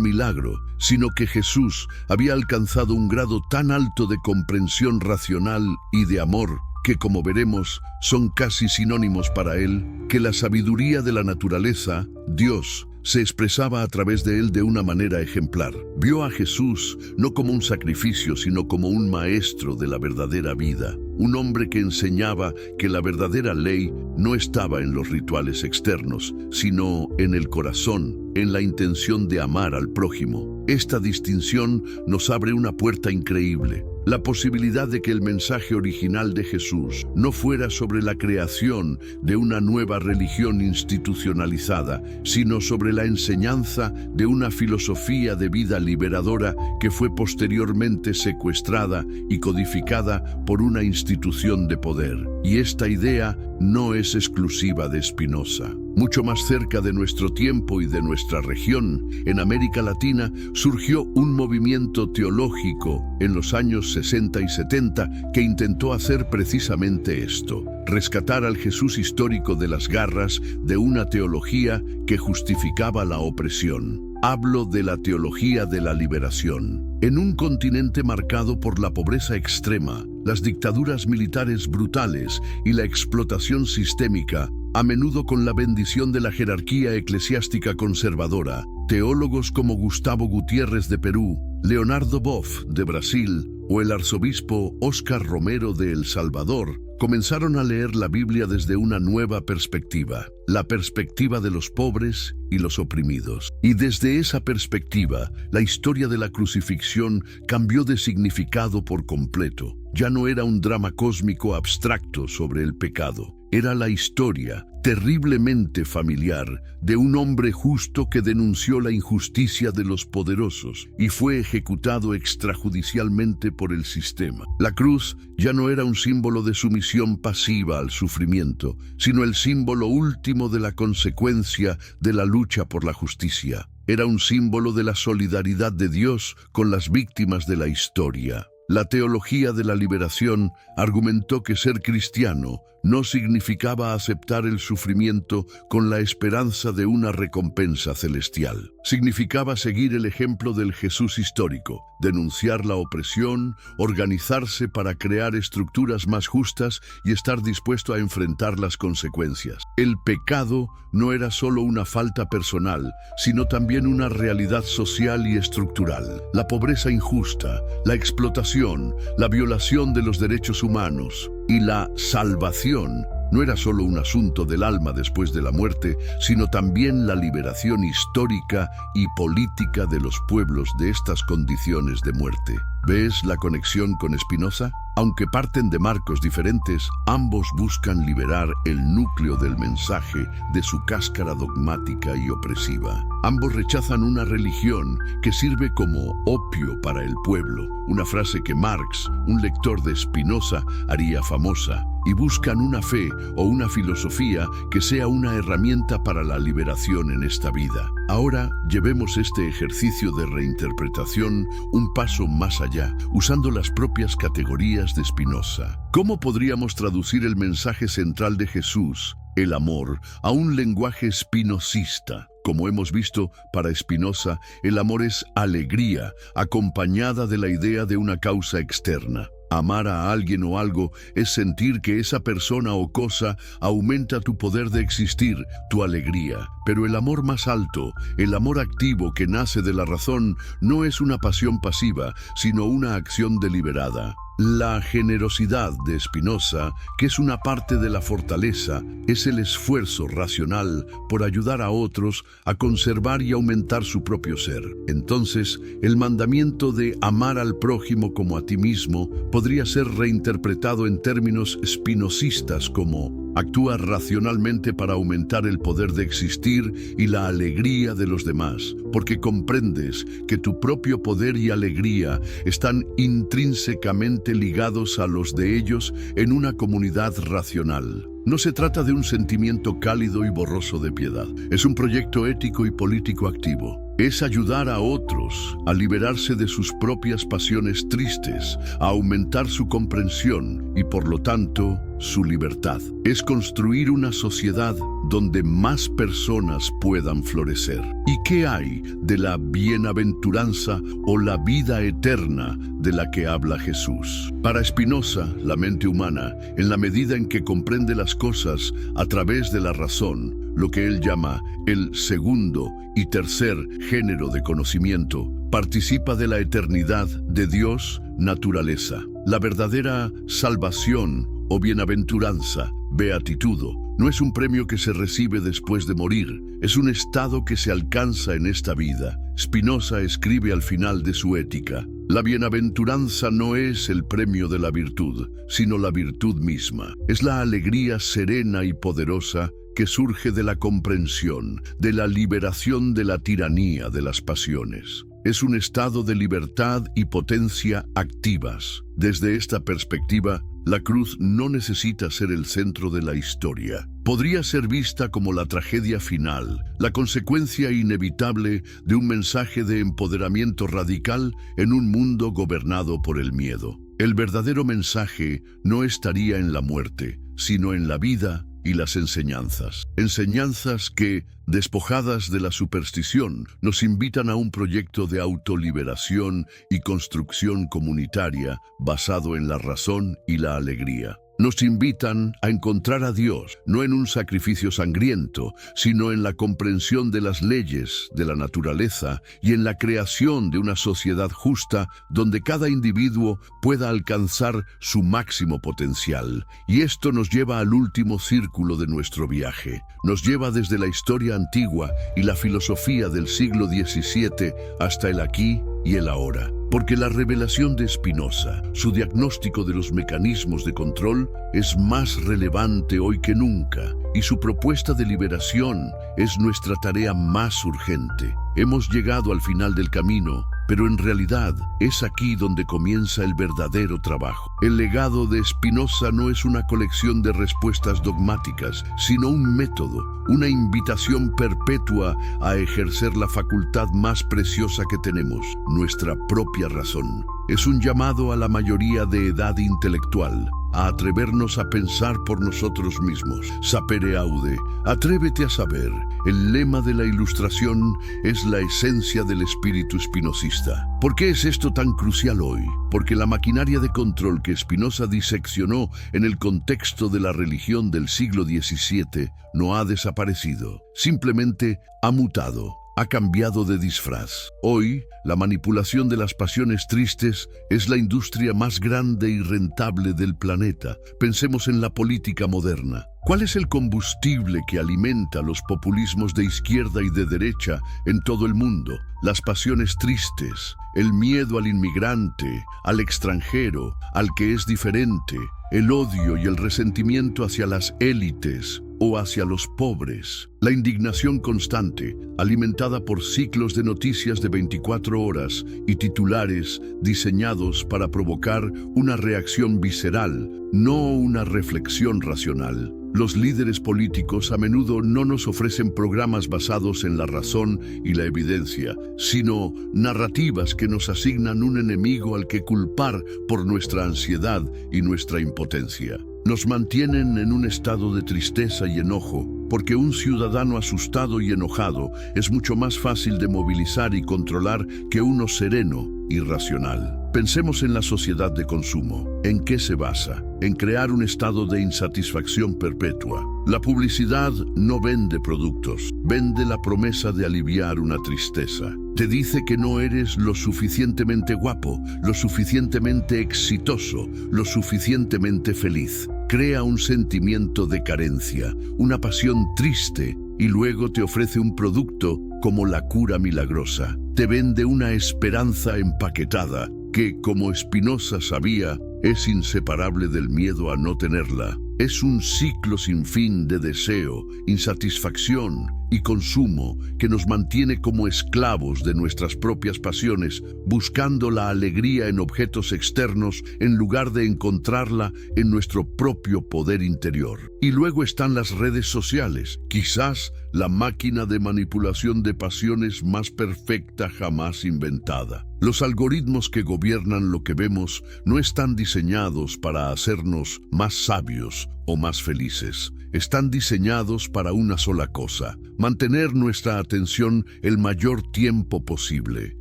milagro, sino que Jesús había alcanzado un grado tan alto de comprensión racional y de amor que, como veremos, son casi sinónimos para él, que la sabiduría de la naturaleza, Dios, se expresaba a través de él de una manera ejemplar. Vio a Jesús no como un sacrificio, sino como un maestro de la verdadera vida, un hombre que enseñaba que la verdadera ley no estaba en los rituales externos, sino en el corazón, en la intención de amar al prójimo. Esta distinción nos abre una puerta increíble. La posibilidad de que el mensaje original de Jesús no fuera sobre la creación de una nueva religión institucionalizada, sino sobre la enseñanza de una filosofía de vida liberadora que fue posteriormente secuestrada y codificada por una institución de poder. Y esta idea no es exclusiva de Spinoza. Mucho más cerca de nuestro tiempo y de nuestra región, en América Latina, surgió un movimiento teológico en los años 60 y 70 que intentó hacer precisamente esto: rescatar al Jesús histórico de las garras de una teología que justificaba la opresión. Hablo de la teología de la liberación. En un continente marcado por la pobreza extrema, las dictaduras militares brutales y la explotación sistémica, a menudo con la bendición de la jerarquía eclesiástica conservadora, teólogos como Gustavo Gutiérrez de Perú, Leonardo Boff de Brasil o el arzobispo Óscar Romero de El Salvador comenzaron a leer la Biblia desde una nueva perspectiva, la perspectiva de los pobres y los oprimidos. Y desde esa perspectiva, la historia de la crucifixión cambió de significado por completo. Ya no era un drama cósmico abstracto sobre el pecado. Era la historia terriblemente familiar de un hombre justo que denunció la injusticia de los poderosos y fue ejecutado extrajudicialmente por el sistema. La cruz ya no era un símbolo de sumisión pasiva al sufrimiento, sino el símbolo último de la consecuencia de la lucha por la justicia. Era un símbolo de la solidaridad de Dios con las víctimas de la historia. La teología de la liberación argumentó que ser cristiano no significaba aceptar el sufrimiento con la esperanza de una recompensa celestial. Significaba seguir el ejemplo del Jesús histórico, denunciar la opresión, organizarse para crear estructuras más justas y estar dispuesto a enfrentar las consecuencias. El pecado no era solo una falta personal, sino también una realidad social y estructural. La pobreza injusta, la explotación, la violación de los derechos humanos y la salvación no era solo un asunto del alma después de la muerte, sino también la liberación histórica y política de los pueblos de estas condiciones de muerte. ¿Ves la conexión con Spinoza? Aunque parten de marcos diferentes, ambos buscan liberar el núcleo del mensaje de su cáscara dogmática y opresiva. Ambos rechazan una religión que sirve como opio para el pueblo, una frase que Marx, un lector de Spinoza, haría famosa, y buscan una fe o una filosofía que sea una herramienta para la liberación en esta vida. Ahora llevemos este ejercicio de reinterpretación un paso más allá, usando las propias categorías de Spinoza. ¿Cómo podríamos traducir el mensaje central de Jesús, el amor, a un lenguaje spinocista? Como hemos visto, para Spinoza, el amor es alegría, acompañada de la idea de una causa externa. Amar a alguien o algo es sentir que esa persona o cosa aumenta tu poder de existir, tu alegría. Pero el amor más alto, el amor activo que nace de la razón, no es una pasión pasiva, sino una acción deliberada. La generosidad de Spinoza, que es una parte de la fortaleza, es el esfuerzo racional por ayudar a otros a conservar y aumentar su propio ser. Entonces, el mandamiento de amar al prójimo como a ti mismo podría ser reinterpretado en términos spinocistas como actúa racionalmente para aumentar el poder de existir y la alegría de los demás, porque comprendes que tu propio poder y alegría están intrínsecamente ligados a los de ellos en una comunidad racional. No se trata de un sentimiento cálido y borroso de piedad. Es un proyecto ético y político activo. Es ayudar a otros a liberarse de sus propias pasiones tristes, a aumentar su comprensión y, por lo tanto, su libertad. Es construir una sociedad donde más personas puedan florecer. ¿Y qué hay de la bienaventuranza o la vida eterna de la que habla Jesús? Para Spinoza, la mente humana, en la medida en que comprende las cosas a través de la razón, lo que él llama el segundo y tercer género de conocimiento, participa de la eternidad de Dios, naturaleza. La verdadera salvación o bienaventuranza, beatitudo, no es un premio que se recibe después de morir, es un estado que se alcanza en esta vida. Spinoza escribe al final de su Ética: la bienaventuranza no es el premio de la virtud, sino la virtud misma. Es la alegría serena y poderosa que surge de la comprensión, de la liberación de la tiranía de las pasiones. Es un estado de libertad y potencia activas. Desde esta perspectiva, la cruz no necesita ser el centro de la historia. Podría ser vista como la tragedia final, la consecuencia inevitable de un mensaje de empoderamiento radical en un mundo gobernado por el miedo. El verdadero mensaje no estaría en la muerte, sino en la vida y las enseñanzas. Enseñanzas que, despojadas de la superstición, nos invitan a un proyecto de autoliberación y construcción comunitaria basado en la razón y la alegría. Nos invitan a encontrar a Dios, no en un sacrificio sangriento, sino en la comprensión de las leyes de la naturaleza y en la creación de una sociedad justa donde cada individuo pueda alcanzar su máximo potencial. Y esto nos lleva al último círculo de nuestro viaje. Nos lleva desde la historia antigua y la filosofía del siglo XVII hasta el aquí y el ahora. Porque la revelación de Spinoza, su diagnóstico de los mecanismos de control, es más relevante hoy que nunca, y su propuesta de liberación es nuestra tarea más urgente. Hemos llegado al final del camino, pero en realidad es aquí donde comienza el verdadero trabajo. El legado de Spinoza no es una colección de respuestas dogmáticas, sino un método, una invitación perpetua a ejercer la facultad más preciosa que tenemos, nuestra propia razón. Es un llamado a la mayoría de edad intelectual, a atrevernos a pensar por nosotros mismos. Sapere aude, atrévete a saber. El lema de la Ilustración es la esencia del espíritu espinosista. ¿Por qué es esto tan crucial hoy? Porque la maquinaria de control que Spinoza diseccionó en el contexto de la religión del siglo XVII no ha desaparecido, simplemente ha mutado. Ha cambiado de disfraz. Hoy, la manipulación de las pasiones tristes es la industria más grande y rentable del planeta. Pensemos en la política moderna. ¿Cuál es el combustible que alimenta los populismos de izquierda y de derecha en todo el mundo? Las pasiones tristes, el miedo al inmigrante, al extranjero, al que es diferente, el odio y el resentimiento hacia las élites o hacia los pobres, la indignación constante, alimentada por ciclos de noticias de 24 horas y titulares diseñados para provocar una reacción visceral, no una reflexión racional. Los líderes políticos a menudo no nos ofrecen programas basados en la razón y la evidencia, sino narrativas que nos asignan un enemigo al que culpar por nuestra ansiedad y nuestra impotencia. Nos mantienen en un estado de tristeza y enojo, porque un ciudadano asustado y enojado es mucho más fácil de movilizar y controlar que uno sereno y racional. Pensemos en la sociedad de consumo. ¿En qué se basa? En crear un estado de insatisfacción perpetua. La publicidad no vende productos, vende la promesa de aliviar una tristeza. Te dice que no eres lo suficientemente guapo, lo suficientemente exitoso, lo suficientemente feliz. Crea un sentimiento de carencia, una pasión triste, y luego te ofrece un producto como la cura milagrosa. Te vende una esperanza empaquetada que, como Spinoza sabía, es inseparable del miedo a no tenerla. Es un ciclo sin fin de deseo, insatisfacción y consumo que nos mantiene como esclavos de nuestras propias pasiones, buscando la alegría en objetos externos en lugar de encontrarla en nuestro propio poder interior. Y luego están las redes sociales, quizás la máquina de manipulación de pasiones más perfecta jamás inventada. Los algoritmos que gobiernan lo que vemos no están diseñados para hacernos más sabios o más felices. Están diseñados para una sola cosa: mantener nuestra atención el mayor tiempo posible.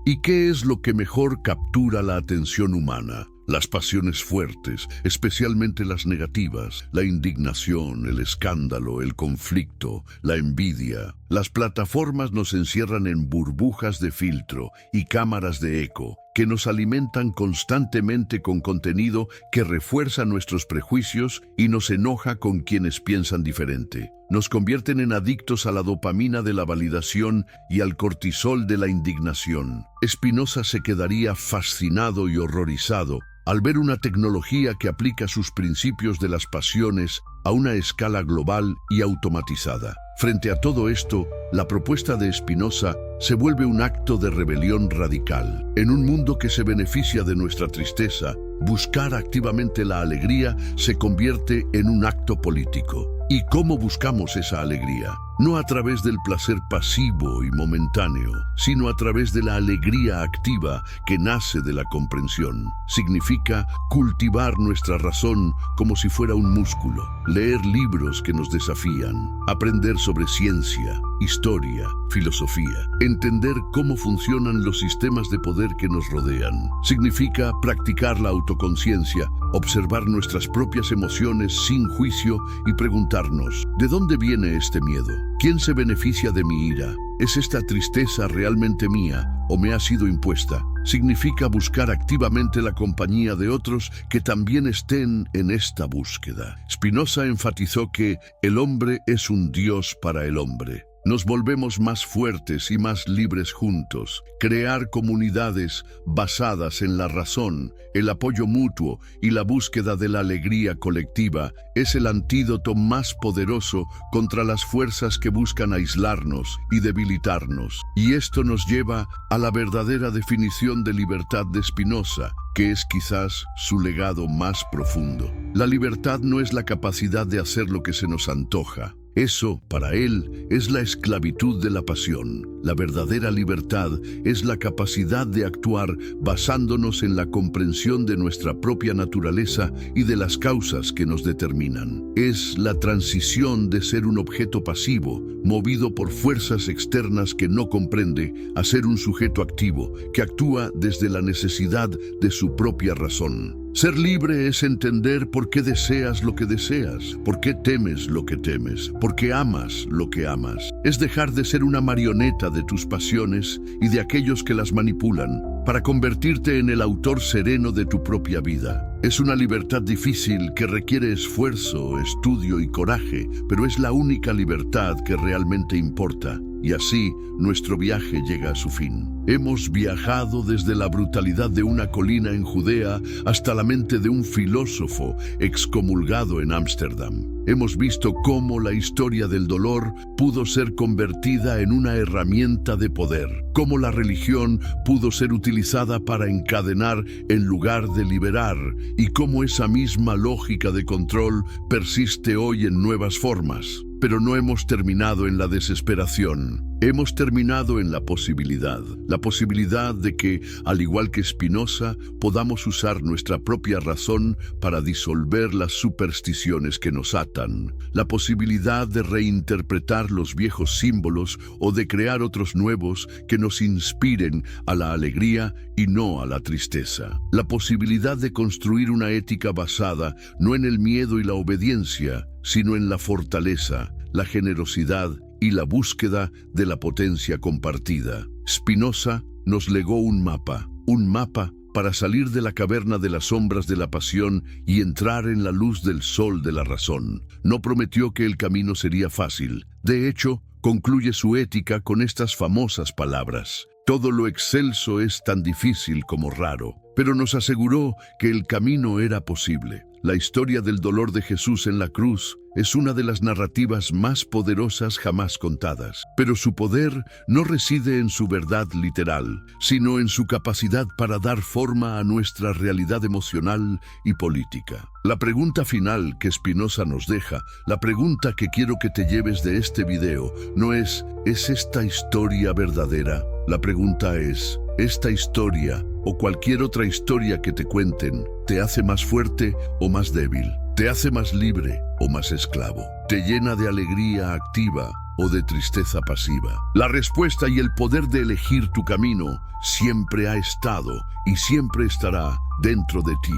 ¿Y qué es lo que mejor captura la atención humana? Las pasiones fuertes, especialmente las negativas, la indignación, el escándalo, el conflicto, la envidia. Las plataformas nos encierran en burbujas de filtro y cámaras de eco que nos alimentan constantemente con contenido que refuerza nuestros prejuicios y nos enoja con quienes piensan diferente. Nos convierten en adictos a la dopamina de la validación y al cortisol de la indignación. Spinoza se quedaría fascinado y horrorizado al ver una tecnología que aplica sus principios de las pasiones a una escala global y automatizada. Frente a todo esto, la propuesta de Spinoza se vuelve un acto de rebelión radical. En un mundo que se beneficia de nuestra tristeza, buscar activamente la alegría se convierte en un acto político. ¿Y cómo buscamos esa alegría? No a través del placer pasivo y momentáneo, sino a través de la alegría activa que nace de la comprensión. Significa cultivar nuestra razón como si fuera un músculo, leer libros que nos desafían, aprender sobre ciencia, historia, filosofía, entender cómo funcionan los sistemas de poder que nos rodean. Significa practicar la autoconciencia, observar nuestras propias emociones sin juicio y preguntarnos: ¿de dónde viene este miedo? ¿Quién se beneficia de mi ira? ¿Es esta tristeza realmente mía o me ha sido impuesta? Significa buscar activamente la compañía de otros que también estén en esta búsqueda. Spinoza enfatizó que el hombre es un Dios para el hombre. Nos volvemos más fuertes y más libres juntos. Crear comunidades basadas en la razón, el apoyo mutuo y la búsqueda de la alegría colectiva es el antídoto más poderoso contra las fuerzas que buscan aislarnos y debilitarnos. Y esto nos lleva a la verdadera definición de libertad de Spinoza, que es quizás su legado más profundo. La libertad no es la capacidad de hacer lo que se nos antoja. Eso, para él, es la esclavitud de la pasión. La verdadera libertad es la capacidad de actuar basándonos en la comprensión de nuestra propia naturaleza y de las causas que nos determinan. Es la transición de ser un objeto pasivo, movido por fuerzas externas que no comprende, a ser un sujeto activo, que actúa desde la necesidad de su propia razón. Ser libre es entender por qué deseas lo que deseas, por qué temes lo que temes, por qué amas lo que amas. Es dejar de ser una marioneta de tus pasiones y de aquellos que las manipulan, para convertirte en el autor sereno de tu propia vida. Es una libertad difícil que requiere esfuerzo, estudio y coraje, pero es la única libertad que realmente importa. Y así, nuestro viaje llega a su fin. Hemos viajado desde la brutalidad de una colina en Judea hasta la mente de un filósofo excomulgado en Ámsterdam. Hemos visto cómo la historia del dolor pudo ser convertida en una herramienta de poder, cómo la religión pudo ser utilizada para encadenar en lugar de liberar, y cómo esa misma lógica de control persiste hoy en nuevas formas. Pero no hemos terminado en la desesperación. Hemos terminado en la posibilidad de que, al igual que Spinoza, podamos usar nuestra propia razón para disolver las supersticiones que nos atan, la posibilidad de reinterpretar los viejos símbolos o de crear otros nuevos que nos inspiren a la alegría y no a la tristeza, la posibilidad de construir una ética basada no en el miedo y la obediencia, sino en la fortaleza, la generosidad y la búsqueda de la potencia compartida. Spinoza nos legó un mapa para salir de la caverna de las sombras de la pasión y entrar en la luz del sol de la razón. No prometió que el camino sería fácil. De hecho, concluye su ética con estas famosas palabras: todo lo excelso es tan difícil como raro, pero nos aseguró que el camino era posible. La historia del dolor de Jesús en la cruz es una de las narrativas más poderosas jamás contadas, pero su poder no reside en su verdad literal, sino en su capacidad para dar forma a nuestra realidad emocional y política. La pregunta final que Spinoza nos deja, la pregunta que quiero que te lleves de este video, no es ¿es esta historia verdadera? La pregunta es, ¿esta historia o cualquier otra historia que te cuenten te hace más fuerte o más débil? ¿Te hace más libre o más esclavo? ¿Te llena de alegría activa o de tristeza pasiva? La respuesta y el poder de elegir tu camino siempre ha estado y siempre estará dentro de ti.